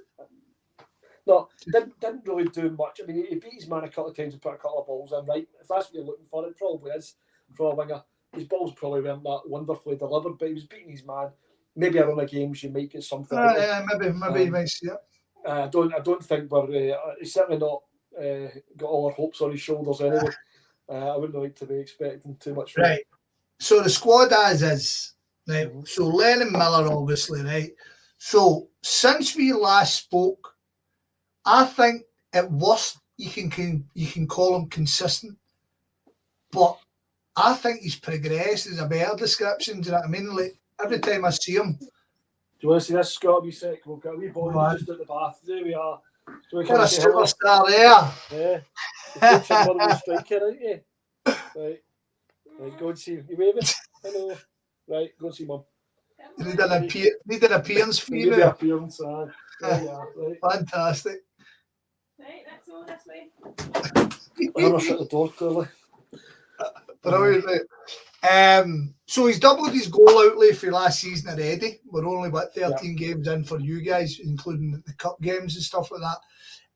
No, didn't really do much. I mean, he beat his man a couple of times and put a couple of balls in, right? If that's what you're looking for, it probably is for a winger. His balls probably weren't that wonderfully delivered, but he was beating his man. Maybe a run of games you might get something. Maybe you might see it. I don't think he's certainly not got all our hopes on his shoulders anyway. I wouldn't like to be expecting too much. Right. So the squad as is, right? So Lennon Miller, obviously, right? So since we last spoke, I think at worst you can call him consistent, but I think he's progressed is a better description. Do you know what I mean? Like every time I see him. Do you want to see this, Scott? Wee sec. We've got a wee boy Right. just at the bath. There we are. Do you What a want to say hello? superstar there. Yeah. The future Motherwell striker, aren't you? Right. Right, go and see. You waving? Hello. Right, go and see Mum. You need an appearance fee Maybe now. appearance. There you are. Right. Fantastic. Right, that's all this way. I'm going to shut the door, clearly. Brilliant, right. So he's doubled his goal outlay for last season already. We're only about 13 games in for you guys, including the cup games and stuff like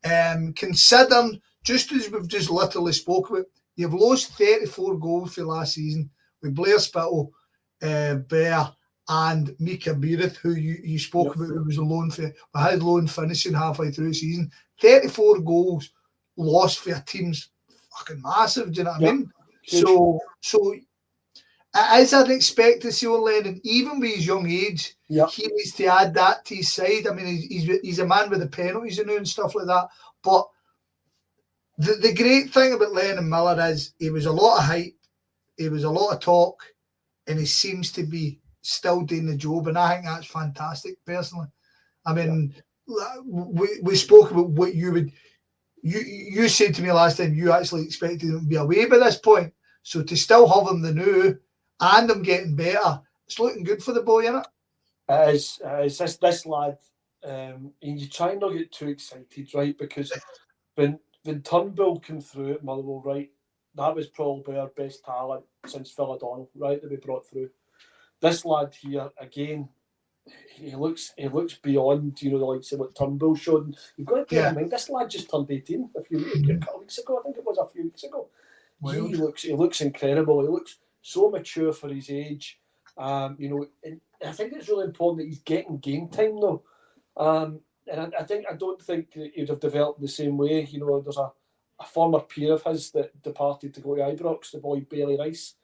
that. Considering, just as we've just literally spoke about, you've lost 34 goals for last season with Blair Spittle, Bear, and Mika Beerith, who you spoke about, who was a loan for, his loan finishing halfway through the season. 34 goals lost for a team's fucking massive. Do you know what I mean? So it is unexpected to see on Lennon, even with his young age, he needs to add that to his side. I mean, he's a man with the penalties and stuff like that. But the great thing about Lennon Miller is he was a lot of hype, he was a lot of talk, and he seems to be still doing the job, and I think that's fantastic, personally. I mean, we spoke about what you would. You said to me last time you actually expected him to be away by this point. So to still have him the new and him getting better, it's looking good for the boy, isn't it? It is. This lad, and you try not to get too excited, right? Because when Turnbull came through at Motherwell, right, that was probably our best talent since Phil O'Donnell, right, that we brought through. This lad here, again, he looks beyond, the likes of what Turnbull showed. And you've got to bear in mind, this lad just turned 18 a couple of weeks ago. I think it was a few weeks ago. He looks incredible. He looks so mature for his age. And I think it's really important that he's getting game time though. And I don't think that he'd have developed the same way. There's a former peer of his that departed to go to Ibrox, the boy Bailey Rice.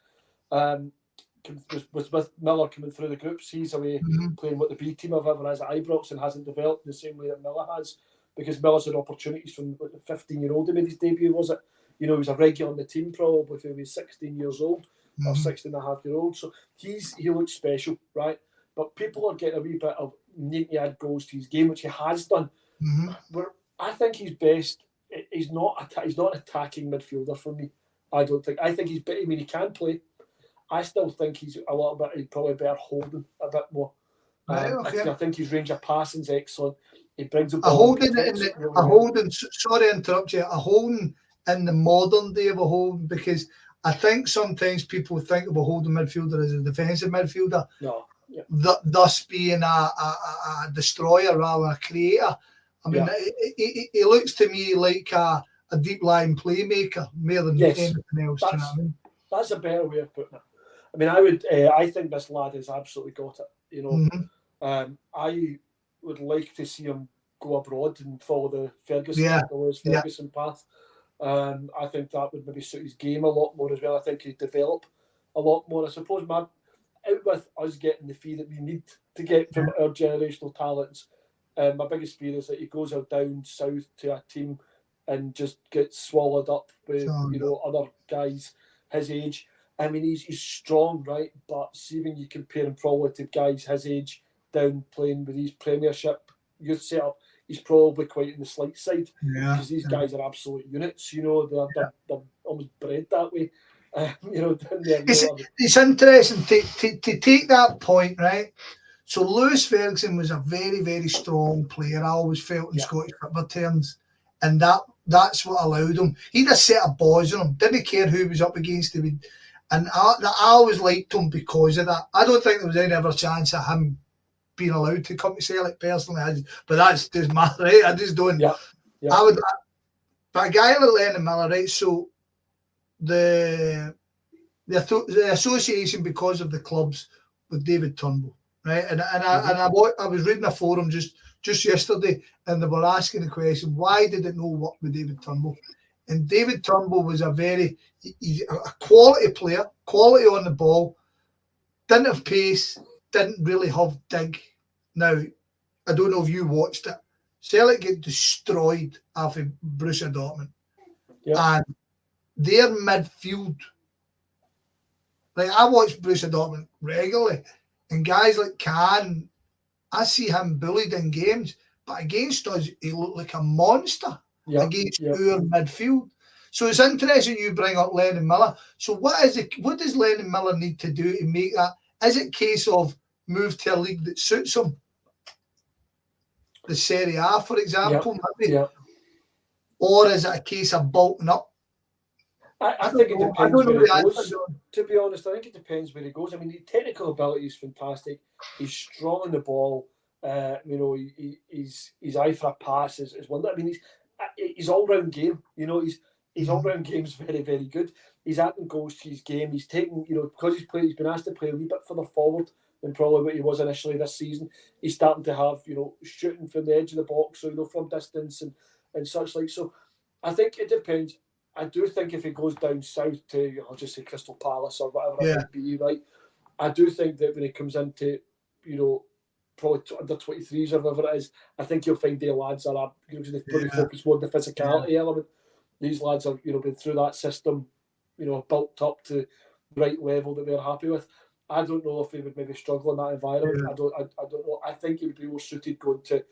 With Miller coming through the groups, he's away playing what the B team have ever has at Ibrox and hasn't developed the same way that Miller has, because Miller's had opportunities from the 15-year-old. He made his debut, was it? He was a regular on the team probably when he was 16 years old or 16-and-a-half-year-old. So he looks special, right? But people are getting a wee bit of needing to add goals to his game, which he has done. Where I think he's best. He's not an attacking midfielder for me. I don't think. I think he's better. I mean, he can play. I still think he's a little bit. He's probably better holding a bit more. I think his range of passing is excellent. He brings a ball. Sorry to interrupt you. A holding in the modern day of a holding, because I think sometimes people think of a holding midfielder as a defensive midfielder. No. Thus being a destroyer rather than a creator. I mean, he looks to me like a deep line playmaker more than anything else. Do you know what I mean? That's a better way of putting it. I mean, I think this lad has absolutely got it. I would like to see him go abroad and follow the Ferguson path. I think that would maybe suit his game a lot more as well. I think he'd develop a lot more. I suppose, out with us getting the fee that we need to get from our generational talents, my biggest fear is that he goes out down south to a team and just gets swallowed up with other guys his age. I mean, he's strong, right? But see, when you compare him probably to guys his age down playing with his Premiership youth setup, he's probably quite in the slight side, because these guys are absolute units. They're almost bred that way. It's interesting to take that point, right? So Lewis Ferguson was a very, very strong player. I always felt in Scottish football terms, and that's what allowed him. He'd a set of boys on him. Didn't care who was up against him, and I always liked him because of that. I don't think there was any ever chance of him being allowed to come to Celtic personally, but that's just my right. I just don't. I would, but a guy like Lennon Miller, right? So the association because of the clubs with David Turnbull, right? And I was reading a forum just yesterday, and they were asking the question, why did it not work with David Turnbull? And David Turnbull was a quality player, quality on the ball, didn't have pace, didn't really have dig. Now, I don't know if you watched it. Celtic get destroyed after Borussia Dortmund. And their midfield Like, I watch Borussia Dortmund regularly, and guys like Can, I see him bullied in games, but against us, he looked like a monster against our midfield. So it's interesting you bring up Lennon Miller. So what does Lennon Miller need to do to make that? Is it a case of move to a league that suits him? The Serie A, for example, maybe? Yeah. Or is it a case of bulking up? I think it depends where he goes. To be honest, I think it depends where he goes. I mean, the technical ability is fantastic. He's strong on the ball. You know, his eye for a pass is wonderful. I mean, his all-round game. You know, his all-round game is very, very good. He's adding goals to his game. He's taken, you know, because he's been asked to play a wee bit further forward than probably what he was initially this season. He's starting to have, you know, shooting from the edge of the box, so, you know, from distance and such like. So I think it depends. I do think if he goes down south to, I'll just say Crystal Palace or whatever it would be, right? I do think that when he comes into, you know, probably under 23s or whatever it is, I think you'll find the lads are, you know, they've probably focused more on the physicality element. These lads have, you know, been through that system, you know, built up to the right level that they're happy with. I don't know if he would maybe struggle in that environment. I don't know. I think he would be more suited going to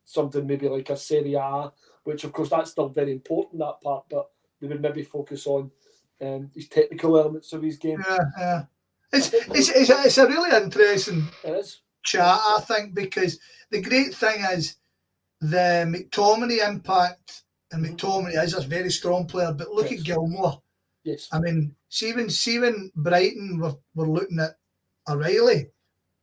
something maybe like a Serie A, which of course that's still very important, that part, but they would maybe focus on these technical elements of his game. It's a really interesting chat, I think, because the great thing is the McTominay impact, and McTominay is a very strong player, but look at Gilmore. Yes. I mean, see when Brighton were looking at O'Reilly,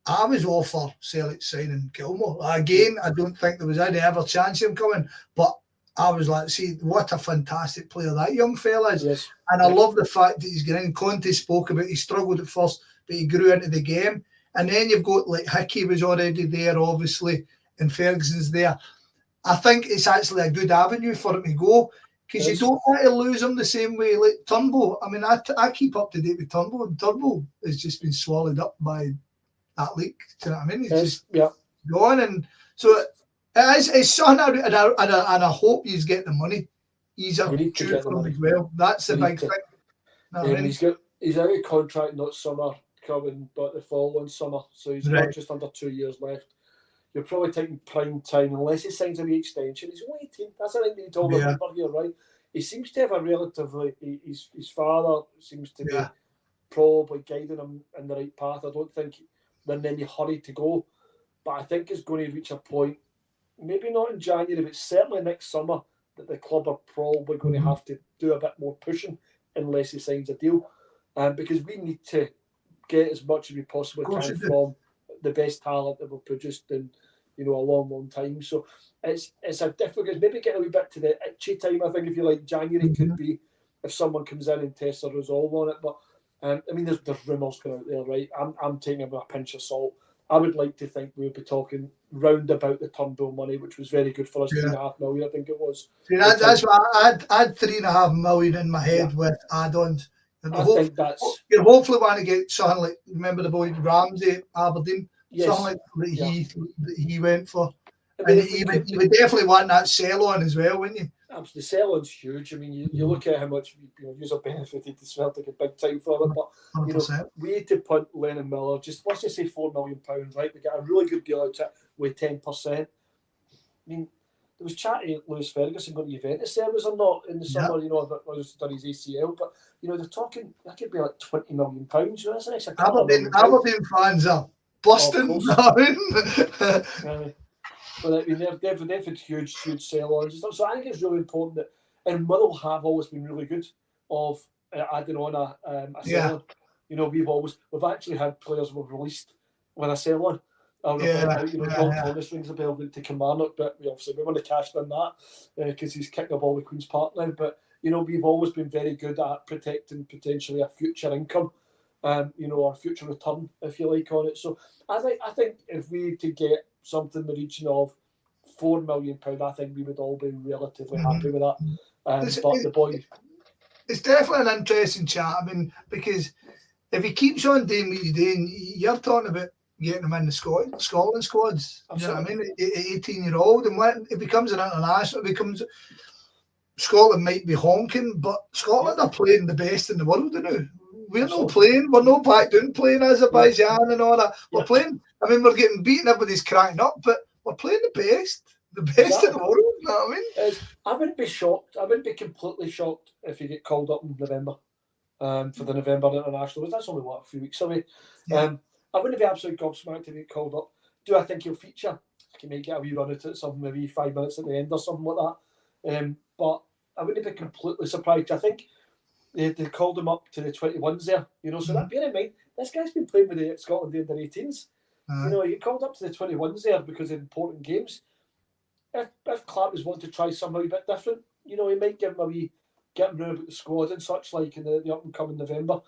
I was all for Celtic signing Gilmore. Again, I don't think there was any ever chance of him coming, but I was like, see, what a fantastic player that young fella is. Yes. And I love the fact that he's getting, Conte spoke about, he struggled at first, but he grew into the game. And then you've got, like, Hickey was already there, obviously, and Ferguson's there. I think it's actually a good avenue for him to go, because you don't want to lose him the same way like Turnbull. I mean, I keep up to date with Turnbull, and Turnbull has just been swallowed up by that league. Do you know what I mean? He's just gone. And so it's something, and I hope he's getting the money. He's a due for him as well. That's the big thing. No, I mean, he's out of contract, not summer coming, but the following summer. So he's got just under 2 years left. You're probably taking prime time unless he signs a wee extension. He's only 18. That's the thing that you told me here, right? He seems to have a relatively. His father seems to be probably guiding him in the right path. I don't think they're in any hurry to go, but I think it's going to reach a point, maybe not in January, but certainly next summer, that the club are probably going to have to do a bit more pushing unless he signs a deal, because we need to get as much as we possibly can from the best talent that we've produced in, you know, a long, long time. So it's a difficult, maybe get a wee bit to the itchy time. I think, if you like, January could be if someone comes in and tests a resolve on it. But I mean, there's rumours going out there, right? I'm taking it with a pinch of salt. I would like to think we would be talking round about the Turnbull money, which was very good for us, $3.5 million, I think it was. See, that's what I had $3.5 million in my head with add-ons. And I think that's... You hopefully want to get something like, remember the boy Ramsey at Aberdeen? Something like that he went for. I mean, you would definitely want that sell-on as well, wouldn't you? Absolutely. The sell-on's huge. I mean, you look at how much user benefited to Celtic a big time from it, but 100%. We had to punt Lennon Miller, let's just say £4 million, right? We got a really good deal out of it with 10%. I mean, there was chat of Lewis Ferguson going to Juventus service or not in the summer, you know, that was done his ACL, but, you know, they're talking, that could be like £20 million, you know, that's an extra Aberdeen fans are busting. But I mean, they've had huge sell-ons and stuff. So I think it's really important that, and Motherwell have always been really good of adding on a sell-on. You know, we've actually had players we've released with a sell-on. John Thomas rings a bell to Kilmarnock, but we want to cash in that because he's kicked the ball with Queen's Park now. But, you know, we've always been very good at protecting potentially a future income, or future return, if you like, on it. So I think if we could get something in the region of £4 million, I think we would all be relatively happy with that. But the boy... It's definitely an interesting chat. I mean, because if he keeps on doing what he's doing, you're talking about getting him in the Scotland squads. You know what I mean? 18-year-old, and when it becomes an international, Scotland might be honking, but Scotland are playing the best in the world now. we're not playing. We're not back down playing Azerbaijan and all that. We're playing. I mean, we're getting beaten. Everybody's cracking up, but we're playing the best in the world. You know what I mean? I wouldn't be shocked. I wouldn't be completely shocked if you get called up in November for the November international. That's only a few weeks away. Yeah. I wouldn't be absolutely gobsmacked if he get called up. Do I think he'll feature? He may get a wee run at it, something maybe 5 minutes at the end or something like that. But I wouldn't be completely surprised. I think they called him up to the 21s there, so that bear in mind, this guy's been playing with the Scotland under 18s. He called up to the 21s there because of important games. If Clark was wanting to try something a bit different, he might give him get him round about the squad and such like in the up and coming November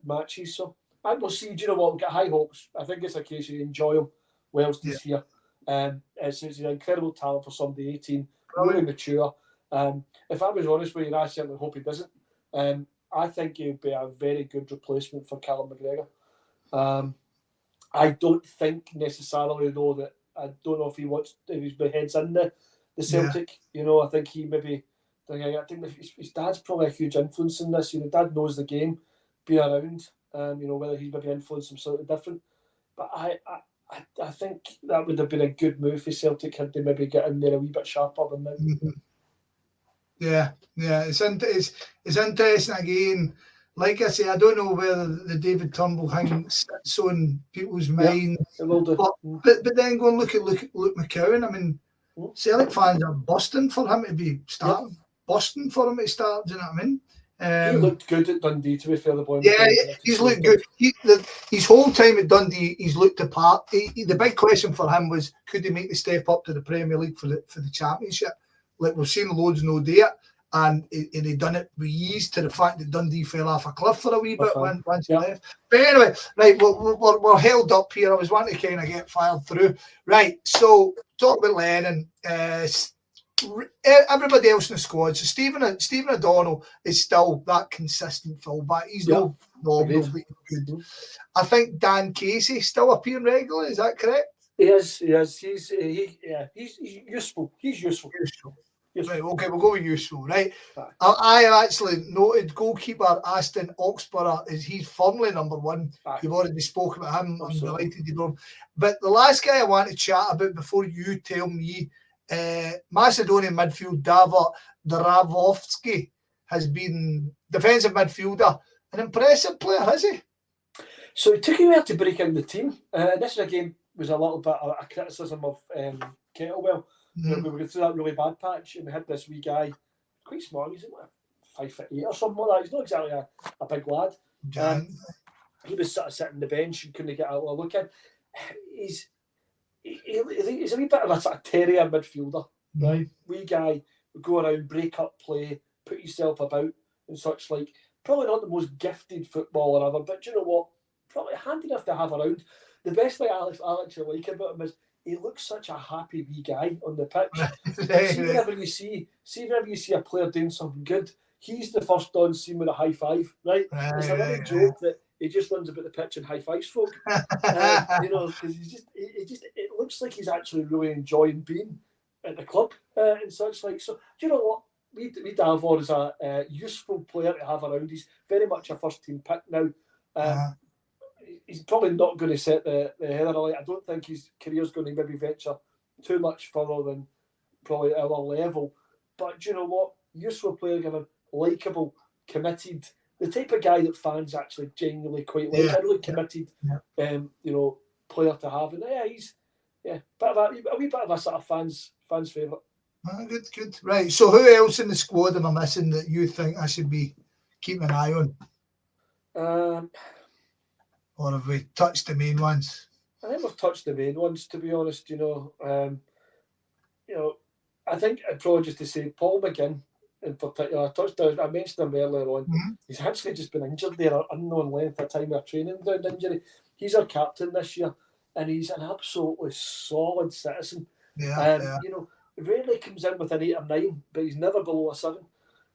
matches. So I will see. Do you know what? We've got high hopes. I think it's a case you enjoy him whilst he's here. It's an incredible talent for somebody 18, really mature. If I was honest with you, I certainly hope he doesn't. I think he would be a very good replacement for Callum McGregor. I don't think necessarily though that I don't know if his head's in the Celtic. I think he maybe. I think his dad's probably a huge influence in this. Dad knows the game, being around. Whether he's maybe influenced him slightly different. But I think that would have been a good move for Celtic had they maybe get in there a wee bit sharper than now. Mm-hmm. Yeah. It's interesting again. Like I say, I don't know whether the David Turnbull thing sits on people's minds. It will do. But then go and look at Luke McCowan. I mean, Celtic fans are busting for him to be starting. Busting for him to start. Do you know what I mean? He looked good at Dundee, to be fair. The boy. Yeah, he's looked good. His whole time at Dundee, he's looked apart. The big question for him was, could he make the step up to the Premier League for the Championship? Like we've seen loads no do it, and he done it with ease to the fact that Dundee fell off a cliff for a wee bit once he left. But anyway, right, we're held up here. I was wanting to kind of get fired through. Right, so talk about Lennon. Everybody else in the squad. So Stephen O'Donnell is still that consistent fullback. He's no phenomenal, but he's good. I think Dan Casey still appearing regularly. Is that correct? He is. He's useful. He's useful. Right, okay, we'll go with useful, right? I actually noted goalkeeper Aston Oxborough he's firmly number one. You've already spoke about him. I'm delighted you know. But the last guy I want to chat about before you tell me, Macedonian midfield Davor Dravovsky has been defensive midfielder. An impressive player, has he? So it took him out to break in the team. This again was a little bit of a criticism of Kettlewell. We were going through that really bad patch, and we had this wee guy, quite small. He's like 5'8" or something like that. He's not exactly a big lad. He was sort of sitting on the bench and couldn't get out a look in. He's a wee bit of a sort of terrier midfielder, right? Wee guy would go around, break up play, put yourself about and such like. Probably not the most gifted footballer ever, but do you know what? Probably handy enough to have around. The best thing I actually like about him is he looks such a happy wee guy on the pitch. See whenever you see a player doing something good, he's the first on scene with a high five, right? It's a little joke that he just runs about the pitch and high fives folk. Because it looks like he's actually really enjoying being at the club and such like. So do you know what? We Davor is a useful player to have around. He's very much a first team pick now. He's probably not going to set the header alight. I don't think his career's going to maybe venture too much further than probably our level. But do you know what? Useful player, given likeable, committed, the type of guy that fans actually genuinely quite like. A really committed, player to have. And he's a wee bit of a sort of fans favourite. Good. Right. So who else in the squad am I missing that you think I should be keeping an eye on? Or have we touched the main ones? I think we've touched the main ones, to be honest. I think I'd probably just to say Paul McGinn in particular. I mentioned him earlier on. He's actually just been injured there, an unknown length of time of training ground injury. He's our captain this year, and he's an absolutely solid citizen. Rarely comes in with an 8 or 9, but he's never below a 7.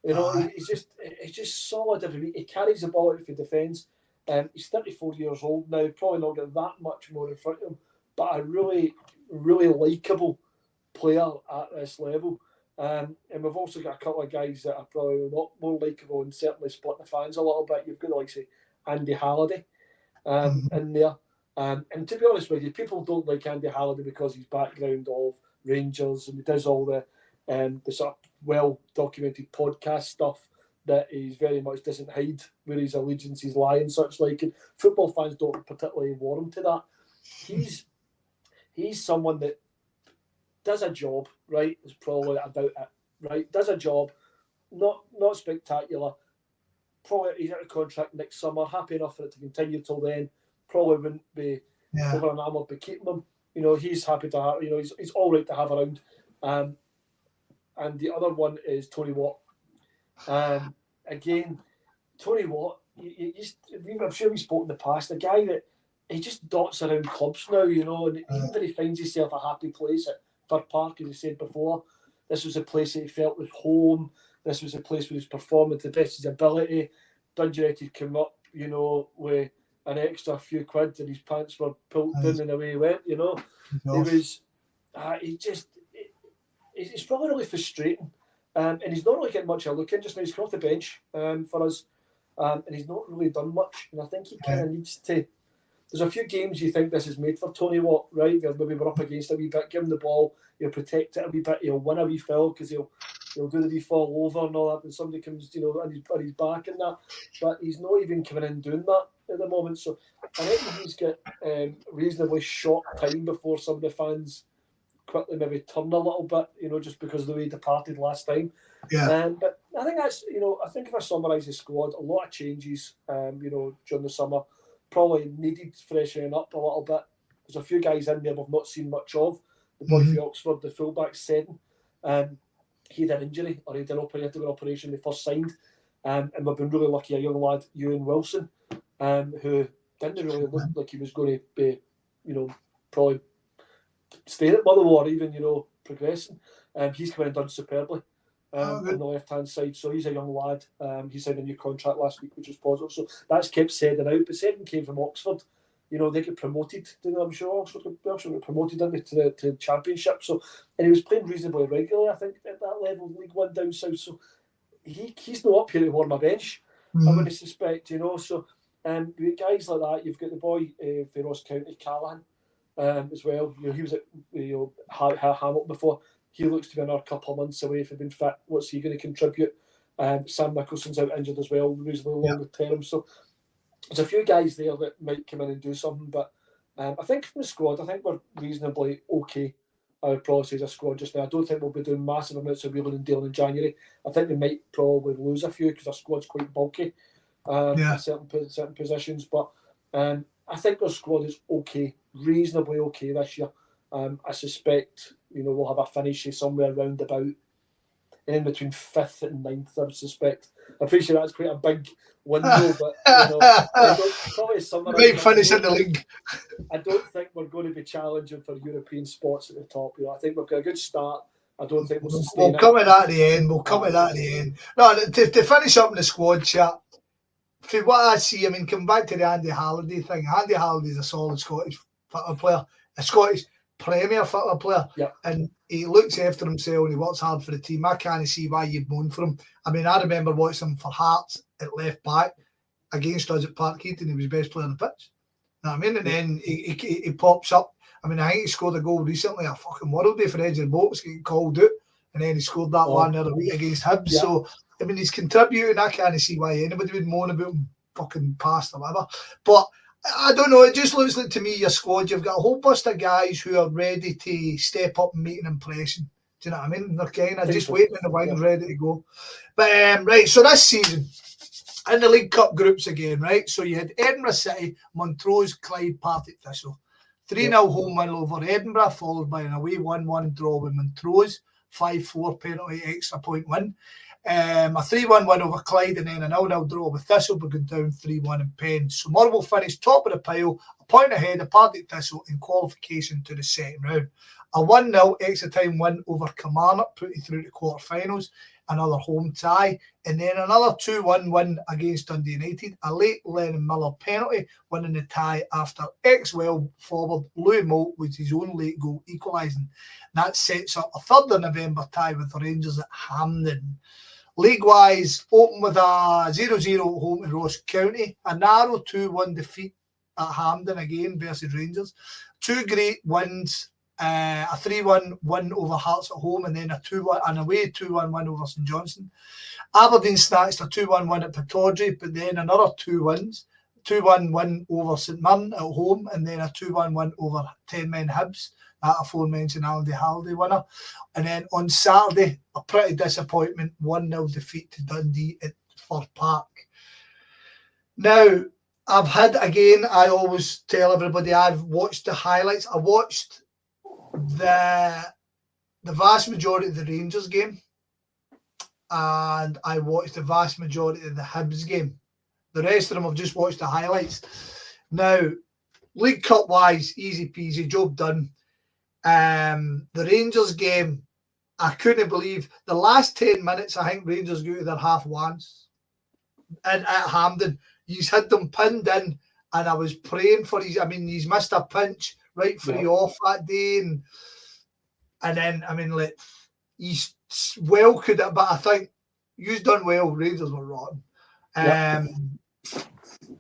He's just solid every week. He carries the ball out for defence. He's 34 years old now, probably not got that much more in front of him, but a really, really likeable player at this level. And we've also got a couple of guys that are probably a lot more likeable and certainly split the fans a little bit. You've got like say Andy Halliday in there. And to be honest with you, people don't like Andy Halliday because his background of Rangers and he does all the sort of well documented podcast stuff that he very much doesn't hide where his allegiances lie and such like. And football fans don't particularly warm to that. He's someone that does a job, right? Is probably about it, right? Does a job, not spectacular. Probably he's out of contract next summer. Happy enough for it to continue till then. Probably wouldn't be over enamoured by keeping him. You know, he's happy to have. You know, he's all right to have around. And the other one is Tony Watt. Again, Tony Watt. I'm sure we spoke in the past. A guy that he just dots around clubs now. You know, and even when he finds himself a happy place at Fir Park, as he said before, this was a place that he felt was home. This was a place where he was performing to the best of his ability. Dundee come up, you know, with an extra few quid and his pants were pulled down and away he went, you know. He's probably really frustrating. And he's not really getting much of a look in just now. He's come off the bench for us. And he's not really done much. And I think he kind of needs to... There's a few games you think this is made for Tony Watt, right? Maybe we're up against a wee bit, give him the ball, he'll protect it a wee bit, he'll win a wee foul because he'll do the wee fall over and all that when somebody comes, you know, on his back and that. But he's not even coming in doing that at the moment. So I think he's got reasonably short time before some of the fans quickly maybe turn a little bit, you know, just because of the way he departed last time. Yeah. But I think that's, you know, I think if I summarise the squad, a lot of changes, you know, during the summer. Probably needed freshening up a little bit. There's a few guys in there we've not seen much of. The boy from Oxford, the fullback, Seddon, he had an injury or he had to go an operation when he first signed. And we've been really lucky, a young lad, Ewan Wilson, who didn't really look like he was going to be, you know, probably staying at Motherwell or even, you know, progressing. He's come in and done superbly. On the left-hand side. So he's a young lad. He signed a new contract last week, which was positive. So that's kept Seddon out. But Seddon came from Oxford. You know, they get promoted. I'm sure Oxford got promoted into the Championship. So, and he was playing reasonably regularly, I think, at that level, League One down south. So he's not up here to warm a bench, I would suspect, you know. So with guys like that, you've got the boy for Ross County, Callahan, as well. You know, he was at Hamilton before. He looks to be another couple of months away from being fit. What's he going to contribute? Sam Nicholson's out injured as well, reasonably longer term. So there's a few guys there that might come in and do something. But I think from the squad, I think we're reasonably okay. I would probably say as a squad just now. I don't think we'll be doing massive amounts of wheeling and dealing in January. I think we might probably lose a few because our squad's quite bulky in certain positions. But I think our squad is okay, reasonably okay this year. I suspect, you know, we'll have a finish somewhere around about in between 5th and 9th, I would suspect. I appreciate that's quite a big window, but, you know, probably somewhere might finish in the league. I don't think we're going to be challenging for European spots at the top. You know, I think we've got a good start. I don't think we'll sustain it. We'll come to that at the end. No, to finish up in the squad chat, for what I see, I mean, come back to the Andy Halliday thing. Andy Halliday's a solid Scottish football player, a Scottish Premier football player, and he looks after himself and he works hard for the team. I can't see why you'd moan for him. I mean, I remember watching him for Hearts at left back against us at Parkhead, and he was the best player on the pitch. You know what I mean? And then he pops up. I mean, I think he scored a goal recently, a fucking world day for Edge of the Boats, getting called out, and then he scored that one the other week against Hibs. Yeah. So, I mean, he's contributing. I can't see why anybody would moan about him fucking past or whatever. But I don't know, it just looks like to me your squad, you've got a whole bunch of guys who are ready to step up and make an impression. Do you know what I mean? They're kind of just waiting in the wings, ready to go. But, right, so this season, in the League Cup groups again, right? So you had Edinburgh City, Montrose, Clyde, Partick Thistle. 3-0 home win over Edinburgh, followed by an away 1-1 draw with Montrose, 5-4 penalty extra point win. A 3-1 win over Clyde and then a 0-0 draw with Thistle, but going down 3-1 in Penn. So Motherwell finished top of the pile, a point ahead of Partick Thistle in qualification to the second round. A 1-0 extra time win over Kilmarnock put you through the quarterfinals, another home tie, and then another 2-1 win against Dundee United. A late Lennon Miller penalty, winning the tie after ex-Well forward Louis Moult was his own late goal equalising. That sets up a 3rd of November tie with the Rangers at Hampden. League-wise, open with a 0-0 home to Ross County, a narrow 2-1 defeat at Hampden again versus Rangers. 2 great wins, a 3-1 win over Hearts at home, and then a 2-1 and away 2-1 win over St Johnstone. Aberdeen snatched a 2-1 win at Pittodrie, but then another 2 wins. 2-1 win over St Mirren at home, and then a 2-1 win over 10-men Hibs, that aforementioned Andy Halliday winner. And then on Saturday, a pretty disappointment 1-0 defeat to Dundee at Fir Park. Now, I've had, again, I always tell everybody I've watched the highlights. I watched the vast majority of the Rangers game, and I watched the vast majority of the Hibs game. The rest of them I've just watched the highlights. Now, League Cup wise, easy peasy, job done. The Rangers game, I couldn't believe the last 10 minutes. I think Rangers go to their half once, and at Hampden, he's had them pinned in, and I was praying for his. I mean, he's missed a pinch right for the off that day, and then I mean, like he's well could have, but I think you've done well. Rangers were rotten.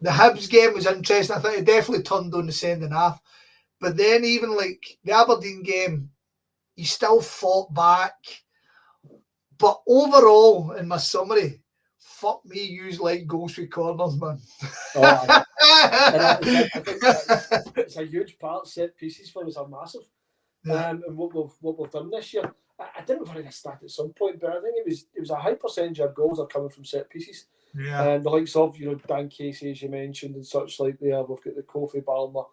The Hibs game was interesting. I think it definitely turned on the sending half. But then even like the Aberdeen game, he still fought back. But overall, in my summary, fuck me, use like goals for corners, man. I think it's a huge part. Set pieces for us are massive. And what we've done this year, I didn't know if I start at some point, but I think it was a high percentage of goals are coming from set pieces. And the likes of Dan Casey, as you mentioned, and such like there. We've got the Kofi Balmer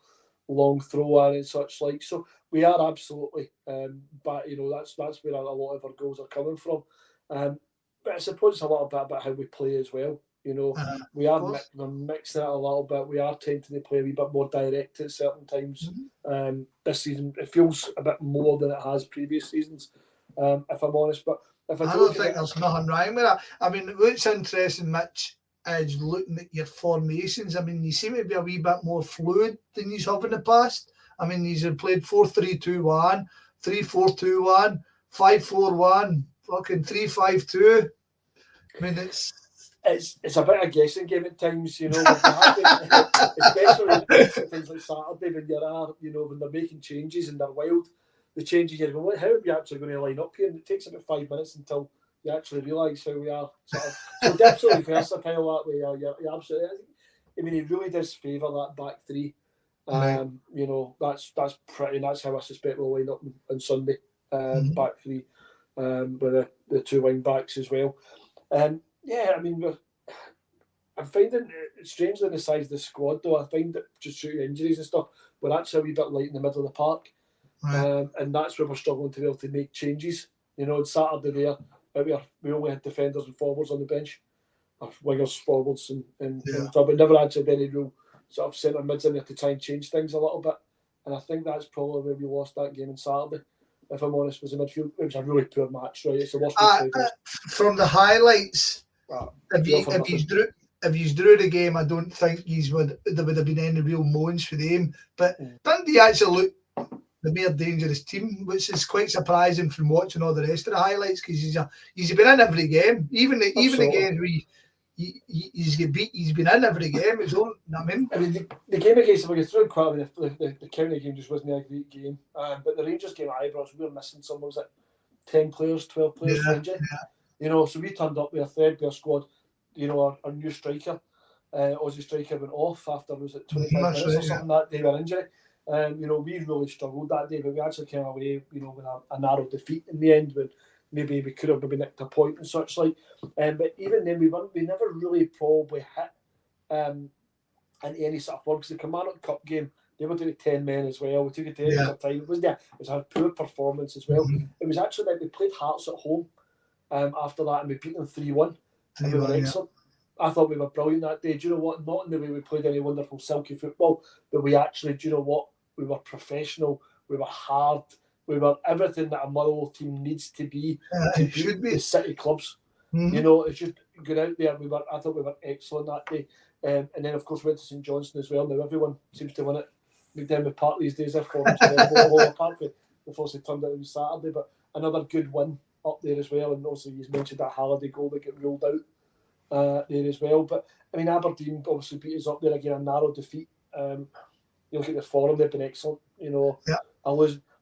long throw and such like. So we are absolutely, but that's where a lot of our goals are coming from. But I suppose it's a little bit about how we play as well. We are we're mixing it a little bit. We are tending to play a wee bit more direct at certain times. This season it feels a bit more than it has previous seasons, if I'm honest. But if I don't think there's nothing wrong with that. I mean, what's interesting, Mitch, is looking at your formations. I mean, you seem to be a wee bit more fluid than you have in the past. I mean, you have played 4-3-2-1, 3-4-2-1, 5-4-1, fucking 3-5-2. I mean, it's a bit of a guessing game at times, especially things like Saturday when when they're making changes and they're wild. The changes you're going, how are we actually going to line up here? And it takes about 5 minutes until you actually realise how we are. So absolutely versatile that way. You're absolutely. I mean, he really does favour that back three. That's pretty. That's how I suspect we'll line up on Sunday. Back three, with the 2 wing backs as well. I mean, I'm finding it strangely the size of the squad though. I find that just due to injuries and stuff, we're actually a wee bit light in the middle of the park. And that's where we're struggling to be able to make changes. On Saturday there, we only had defenders and forwards on the bench, or wingers, forwards, and but never actually had any real sort of centre mids in there to try and change things a little bit. And I think that's probably where we lost that game on Saturday. If I'm honest, was the midfield. It was a really poor match, right? It's the worst we played. From the highlights, if you drew the game, I don't think there would have been any real moans for them. But Dundee actually looked the more dangerous team, which is quite surprising from watching all the rest of the highlights, because he's been in every game, even the games where he's get beat. He's been in every game. It's all. I mean, the game against we through quite a bit. The county game just wasn't a great game, but the Rangers game at Ibrox, we were missing some. Was it 10 players, 12 players? So we turned up with a threadbare squad. Our new striker, Aussie striker, went off after 25 minutes or something that day with injury. We really struggled that day, but we actually came away, with a narrow defeat in the end. When maybe we could have maybe nicked a point and such like. But even then, we never really probably hit in any sort of form, because the Kilmarnock Cup game, they were doing 10 men as well. We took it to extra time. It was a poor performance as well. It was actually like we played Hearts at home after that, and we beat them 3-1. And we were excellent. I thought we were brilliant that day. Do you know what? Not in the way we played any wonderful silky football, but we actually, do you know what? We were professional. We were hard. We were everything that a Motherwell team needs to be to beat the city clubs. You know, it's just going out there. I thought we were excellent that day. And then, of course, we went to St Johnstone as well. Now, everyone seems to win it. We've done with Park these days. Their form's terrible, apart from the first they turned out on Saturday. But another good win up there as well. And also, you mentioned that Halliday goal that got ruled out there as well. But, I mean, Aberdeen obviously beat us up there again, a narrow defeat. You look at their form, they've been excellent. You know,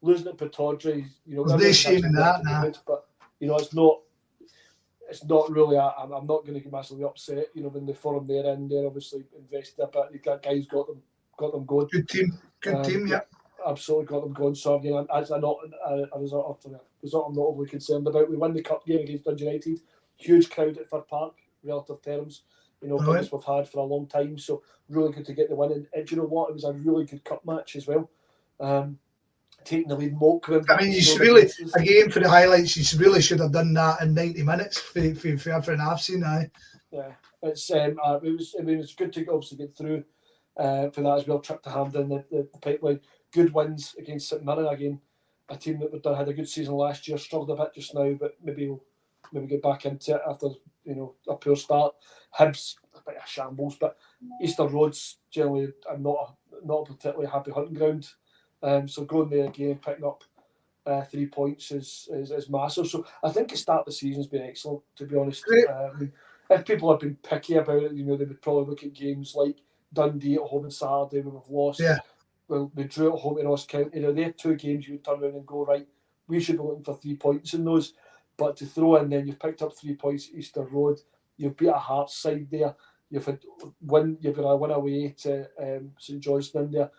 losing at Pittodrie, you know, there's no shame in that, nah. But, you know, it's not really. I'm not going to get massively upset. You know, when the form they're in, they're obviously invested a bit. The guys got them going. Good team, yeah. Absolutely got them going. So again, as a result I'm not overly concerned about. We won the cup game against Dundee United. Huge crowd at Fir Park, relative terms. You know, biggest we've had for a long time. So really good to get the win. And do you know what? It was a really good cup match as well. Taking the lead, Morecambe. I mean, you really, again, for the highlights, you really should have done that in 90 minutes for everything I've seen. Yeah, it was good to obviously get through for that as well. Trip to Hampden, the pipeline. Good wins against St Mirren again, a team that had a good season last year, struggled a bit just now, but maybe we'll get back into it after, you know, a poor start. Hibs, a bit of shambles, but Easter Road's generally not a particularly happy hunting ground. So going there again, picking up 3 points is massive. So I think the start of the season's been excellent, to be honest. If people have been picky about it, you know, they would probably look at games like Dundee at home on Saturday when we've lost. Yeah. Well, we drew at home in Ross County. You know, they're 2 games you would turn around and go, right, we should be looking for 3 points in those. But to throw in then, you've picked up 3 points at Easter Road. You've beat a Hearts side there. You've got a win away to St Johnstone there.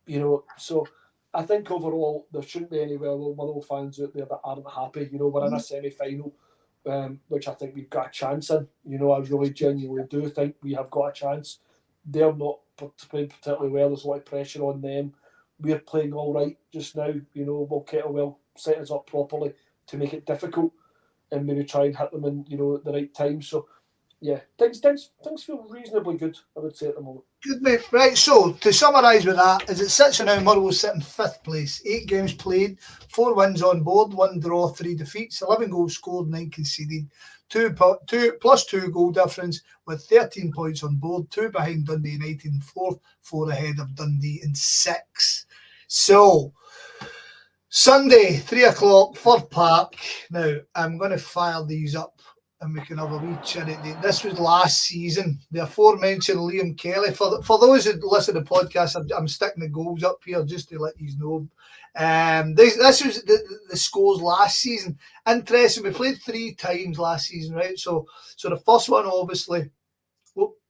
You know, so I think overall there shouldn't be any Motherwell fans out there that aren't happy. You know, we're in a semi-final, which I think we've got a chance in. You know, I really genuinely do think we have got a chance. They're not playing particularly well. There's a lot of pressure on them. We're playing all right just now. You know, will Kettlewell set us up properly to make it difficult and maybe try and hit them in, you know, at the right time. So, yeah, things feel reasonably good, I would say, at the moment. Good, mate. Right, so to summarise with that, as it sits now, Motherwell sitting 5th place. 8 games played, 4 wins on board, 1 draw, 3 defeats, 11 goals scored, 9 conceded, 2 plus 2 goal difference with 13 points on board, 2 behind Dundee United in 4th, 4 ahead of Dundee in 6th. So, Sunday, 3 o'clock, Fir Park. Now, I'm going to fire these up and we can have a wee chat. This was last season. The aforementioned Liam Kelly. For those who listen to the podcast, I'm sticking the goals up here just to let you know. This was the scores last season. Interesting. We played 3 times last season, right? So the first one, obviously,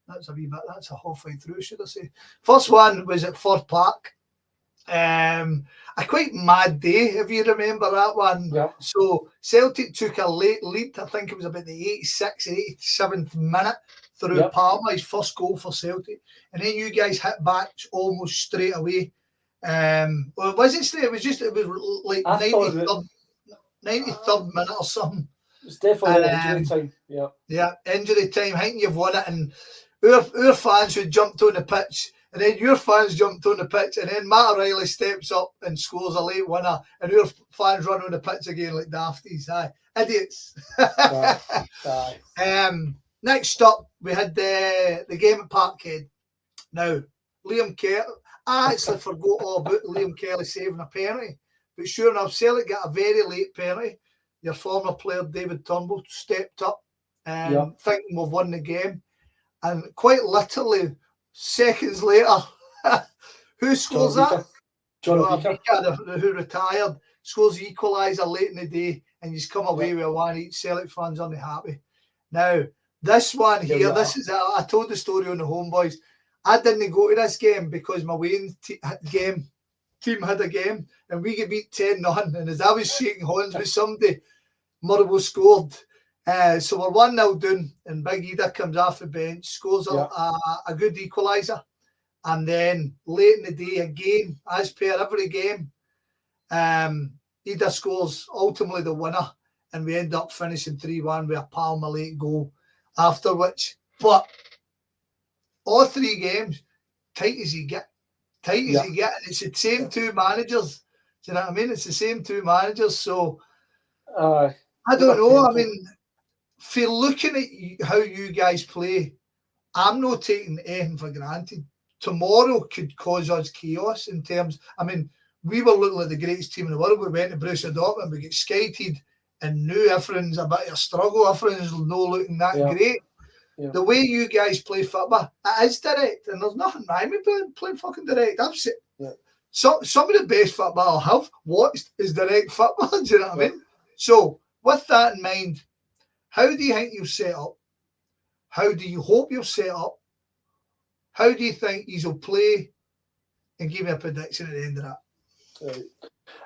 that's a halfway through, should I say? First one was at Fir Park. A quite mad day, if you remember that one. Yeah. So Celtic took a late lead. I think it was about the 86th, 87th minute through Palmer, his first goal for Celtic. And then you guys hit back almost straight away. Well, it wasn't straight. It was like 93rd minute or something. It's definitely injury time. Yeah. Yeah, injury time. I think you've won it. And our fans who jumped on the pitch, and then your fans jumped on the pitch, and then Matt O'Reilly steps up and scores a late winner, and your fans run on the pitch again like dafties. Idiots. Next up, we had the game at Parkhead. Now, Liam Kelly, I actually forgot all about Liam Kelly saving a penalty, but sure enough, Celtic got a very late penalty. Your former player, David Turnbull, stepped up, thinking we've won the game, and quite literally, seconds later, who scores that? John O'Beaker, who retired, scores the equaliser late in the day, and he's come away with a 1 each. Celtic fans aren't happy. Now, this one here, I told the story on the Homeboys. I didn't go to this game because my Wayne team had a game, and we get beat 10-0. And as I was shaking hands with somebody, Motherwell scored. So we're 1-0 down, and Big Ida comes off the bench, scores a good equaliser. And then late in the day, again, as per every game, Ida scores ultimately the winner, and we end up finishing 3-1 with a Palmer late goal after which. But all 3 games, tight as you get. And it's the same 2 managers. Do you know what I mean? It's the same 2 managers. So I don't know. I mean, for looking at how you guys play, I'm not taking anything for granted. Tomorrow could cause us chaos in terms. I mean, we were looking like the greatest team in the world. We went to Borussia Dortmund, we get skated, and knew everyone's a bit of a struggle. Everyone's no looking that great. Yeah. The way you guys play football, it is direct, and there's nothing wrong with playing fucking direct. Some of the best football I have watched is direct football. Do you know what I mean? So, with that in mind, how do you think you'll set up? How do you hope you'll set up? How do you think you'll play? And give me a prediction at the end of that.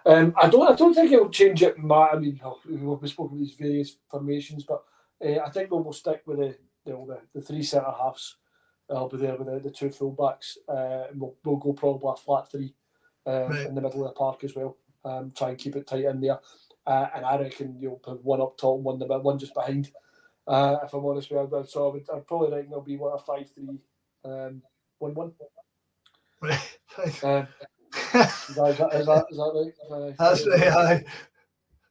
Right. I don't think it'll change it, Matt. I mean, we've spoken about these various formations, but I think we'll stick with the three centre halves. I'll be there with the two full backs. And we'll go probably a flat three in the middle of the park as well. Try and keep it tight in there. And I reckon you'll put one up top, one in the middle, one just behind. If I'm honest with you, so I'd probably reckon there'll be 5-3-1-1. Right. Is that right? That's right. Aye.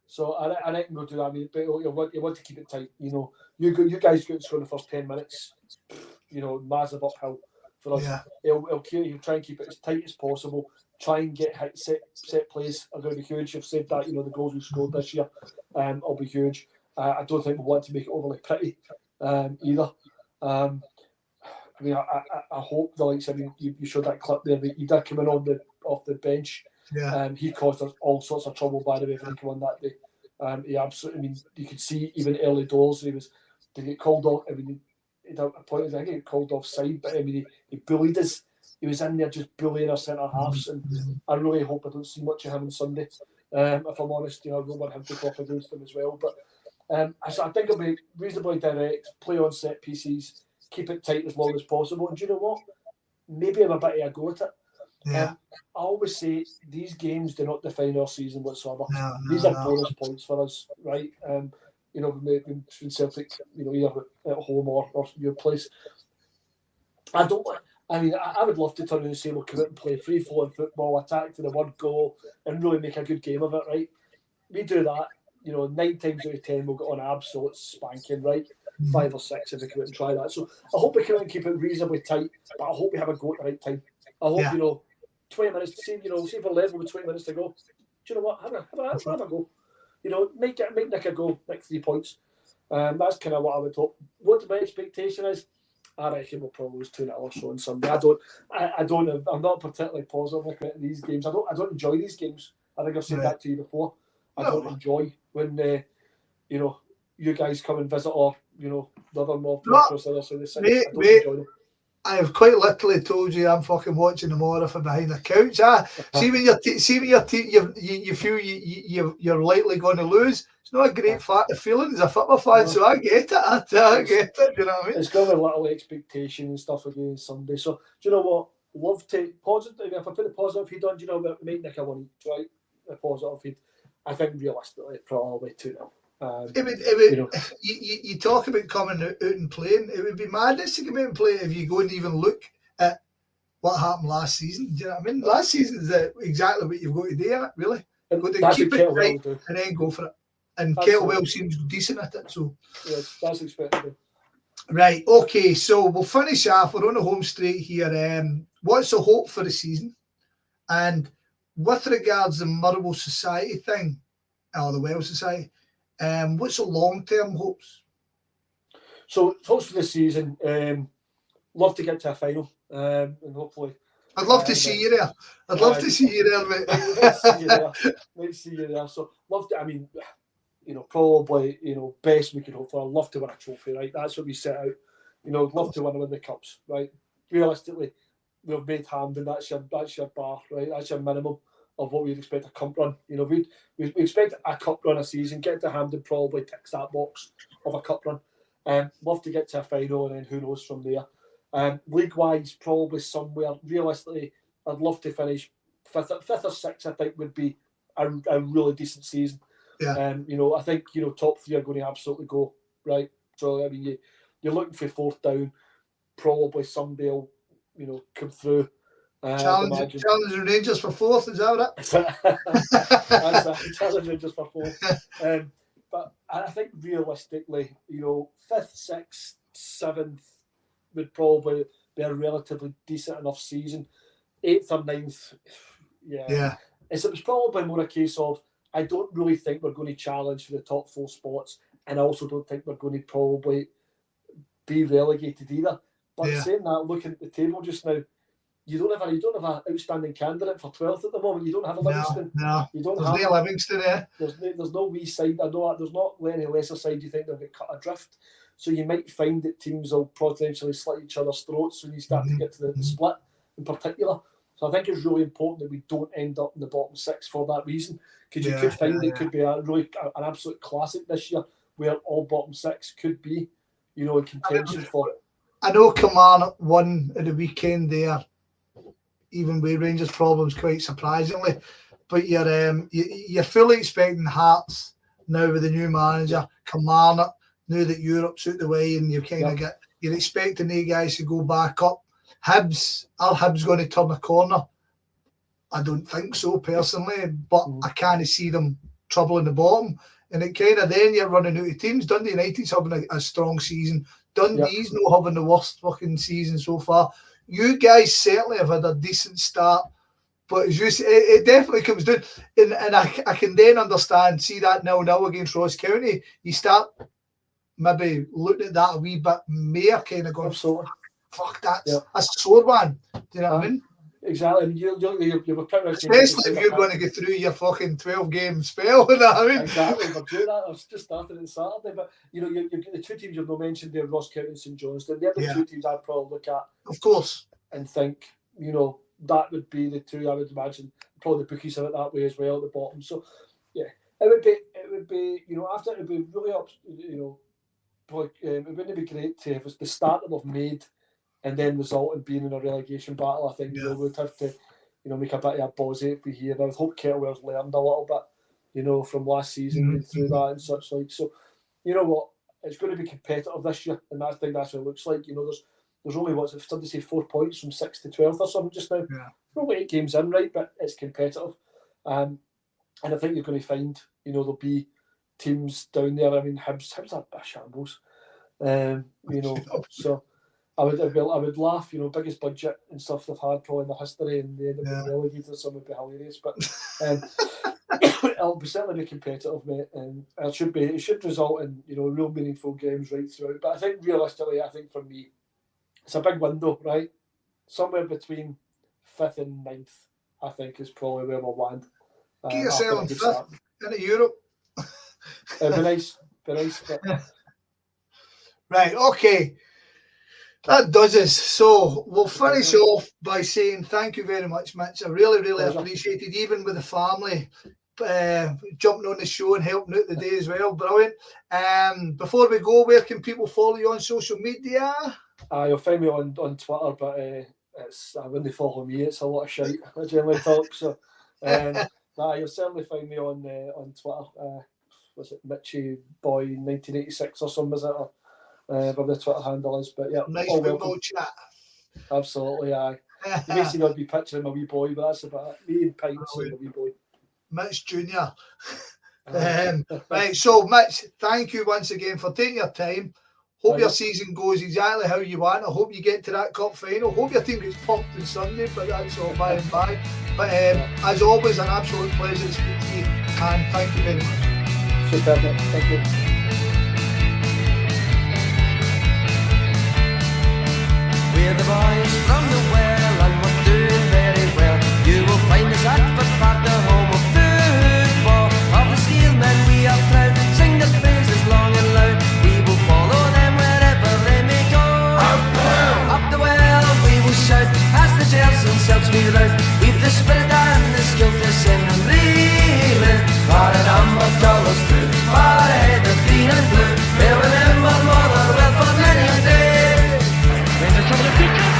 So I reckon we'll do that. I mean, but you want to keep it tight. You know, you guys go to score in the first 10 minutes. You know, massive uphill for us. Yeah. He'll try and keep it as tight as possible. Try and get set plays are going to be huge. You've said that. You know, the goals we've scored this year will be huge. I don't think we want to make it overly pretty either. I mean, I hope the likes. I mean, you showed that clip there. He did come in off the bench. Yeah. He caused us all sorts of trouble, by the way, when he came on that day. He absolutely. I mean, you could see even early doors. He was to get called off. I mean, he had a point. I think he got called offside, but I mean, he bullied us. He was in there just bullying our centre halves, and I really hope I don't see much of him on Sunday. If I'm honest, you know, I don't want him to go up against them as well. But I think it'll be reasonably direct. Play on set pieces. Keep it tight as long as possible. And do you know what? Maybe have a bit of a go at it. Yeah. I always say these games do not define our season whatsoever. No, these are bonus points for us, right? You know, when Celtic, you know, either at home or your place. I would love to turn and say we'll come out and play free-flowing football, attack to the word goal, and really make a good game of it, right? We do that. You know, 9 times out of 10 we'll get on an absolute spanking, right? 5 or 6 if we come out and try that. So I hope we come out and keep it reasonably tight, but I hope we have a go at the right time. I hope, you know, 20 minutes, see if we're level with 20 minutes to go. Do you know what? Have a go. You know, make Nick a go, next 3 points. That's kind of what I would hope. What my expectation is, I reckon we'll probably lose 2-0 or so on Sunday. I'm not particularly positive looking at these games. I don't enjoy these games. I think I've said that to you before. I don't enjoy when you know, you guys come and visit, or you know, the other mob across the other side of the city. I don't enjoy them. I have quite literally told you I'm fucking watching them all from behind the couch. See when your team, you feel you're likely going to lose. It's not a great feeling as a football fan, so I get it. I get it. You know what I mean? It's got a little expectation and stuff again Sunday. So do you know what? Love to positive. If I put the positive heat on, do you know what? Make Nick a 1 each, right? The positive heat. I think realistically, probably 2-0. You talk about coming out and playing. It would be madness to come out and play if you go and even look at what happened last season. Do you know what I mean? Last season is exactly what you've got to do, really. You've got to keep it right and then go for it. And Kettlewell seems decent at it. So yes, that's expected. Right, okay, so we'll finish off. We're on the home straight here. What's the hope for the season? And with regards to the Motherwell Society thing, or the Welsh Society, what's the long-term hopes? So, hopes for the season, love to get to a final, and hopefully... I'd love to see you there. I'd love to see you there, mate. Let's see you there. So, love to, I mean, you know, probably, you know, best we could hope for. I'd love to win a trophy, right? That's what we set out. You know, I'd love to win the cups, right? Realistically, we've made Hampden, that's your bar, right? That's your minimum of what we'd expect a cup run. You know, we expect a cup run a season. Get to Hampden probably ticks that box of a cup run. Love to get to a final, and then who knows from there. League-wise, probably somewhere. Realistically, I'd love to finish fifth or 6th, I think, would be a really decent season. Yeah. You know, I think, you know, top 3 are going to absolutely go, right? So, I mean, you're looking for 4th down. Probably somebody will, you know, come through. Challenge Rangers for 4th, is that right? That's challenge Rangers for 4th. But I think realistically, you know, 5th, 6th, 7th would probably be a relatively decent enough season. 8th or 9th, yeah. It was probably more a case of, I don't really think we're going to challenge for the top 4 spots, and I also don't think we're going to probably be relegated either. But saying that, looking at the table just now, you don't have an outstanding candidate for 12th at the moment. You don't have a Livingston. No. You don't There's have no Livingston there. There's no wee side. I know there's not any lesser side you think they'll get cut adrift. So you might find that teams will potentially slit each other's throats when you start to get to the split in particular. So I think it's really important that we don't end up in the bottom 6 for that reason. Because you could find it could be an absolute classic this year where all bottom 6 could be, you know, in contention for. I know Kilmarnock won at the weekend there, even with Rangers' problems, quite surprisingly. But you're fully expecting Hearts now with the new manager, Kilmarnock, now that Europe's out the way, and you kind of you're expecting the guys to go back up. Hibs, are Hibs going to turn a corner? I don't think so personally, but I kind of see them troubling the bottom. And it kind of then you're running out of teams. Dundee United's having a strong season. Dundee's not having the worst fucking season so far. You guys certainly have had a decent start, but as you say, it definitely comes down. And I can then understand, see that 0-0 against Ross County. You start maybe looking at that a wee bit more, kind of going, fuck, that's a sore one. Do you know what I mean? Exactly. And you especially if you're going to get through your fucking 12-game spell. You know what I mean? Exactly. But do that. I was just starting on Saturday. But, you know, you've got the 2 teams you've not mentioned there, Ross County and St Johnstone. They're the 2 teams I'd probably look at. Of course. And think, you know, that would be the 2 I would imagine. Probably the bookies have it that way as well at the bottom. So, yeah, it would be, you know, after it would be really up, you know, probably, it wouldn't be great to, if it's the start that we've made and then result in being in a relegation battle. I think you know, we'd have to, you know, make a bit of a buzz if we hear. I would hope Kettlewell's learned a little bit, you know, from last season through that and such like. So, you know what, it's going to be competitive this year, and I think that's what it looks like. You know, there's only what's started to say 4 points from 6th to 12th or something just now. We're only 8 games in, right? But it's competitive, and I think you're going to find, you know, there'll be teams down there. I mean, Hibs are a shambles, you know. So I would laugh, you know, biggest budget and stuff they've had probably in the history, and they end up being relegated. Some would be hilarious, but it'll be certainly be competitive, mate, and it should result in, you know, real meaningful games right throughout. But I think realistically, I think for me, it's a big window, right? Somewhere between 5th and 9th, I think, is probably where we'll land. Get yourself in 5th into Europe. It'd be nice. But... Right, okay. That does us. So we'll finish off by saying thank you very much, Mitch. I really, really appreciate it, even with the family jumping on the show and helping out the day as well. Brilliant. Before we go, where can people follow you on social media? You'll find me on Twitter, but when they follow me, it's a lot of shite. I generally talk. So you'll certainly find me on Twitter. Was it Mitchy Boy 1986 or something? Is it? Whatever the Twitter handle is, but yeah, nice football chat. Absolutely, aye. You may see I'd be picturing my wee boy, but that's about it. Me and Pints and my wee boy. Mitch Junior. Right, so Mitch, thank you once again for taking your time. Hope your season goes exactly how you want. I hope you get to that cup final. Hope your team gets pumped on Sunday, but that's all by and by. But as always, an absolute pleasure to speak to you, and thank you very much. Superb, thank you. We're the boys from the well and we're doing very well. You will find us at the park, the home of football. Of the steelmen we are proud, sing the praises long and loud. We will follow them wherever they may go. Up the well we will shout as the Gels and Celts we rout. We've the spirit and the skill to sing and reeling. Far a number of colours through, far ahead of green and blue. We'll remember Motherwell for many a day. There's a trouble of good touch.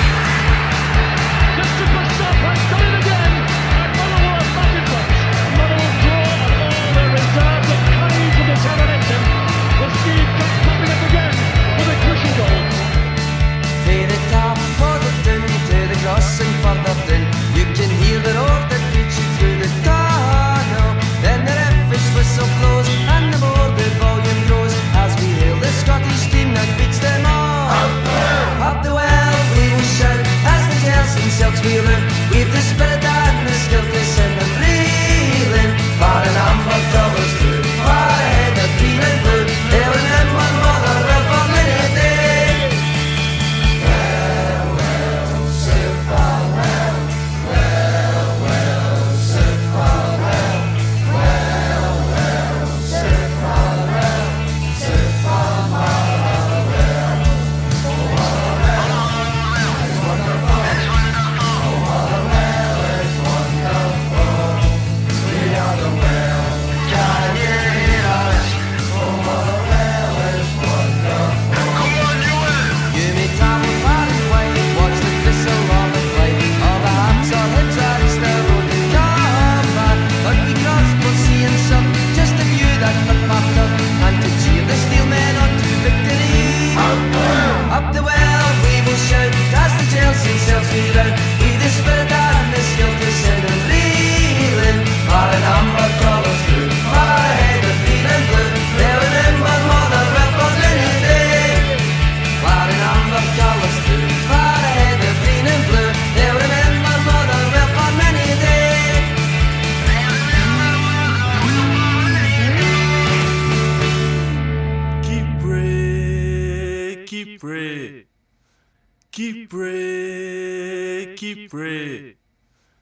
Keep Ray, keep Ray,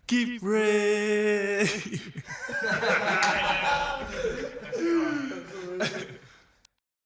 keep Ray.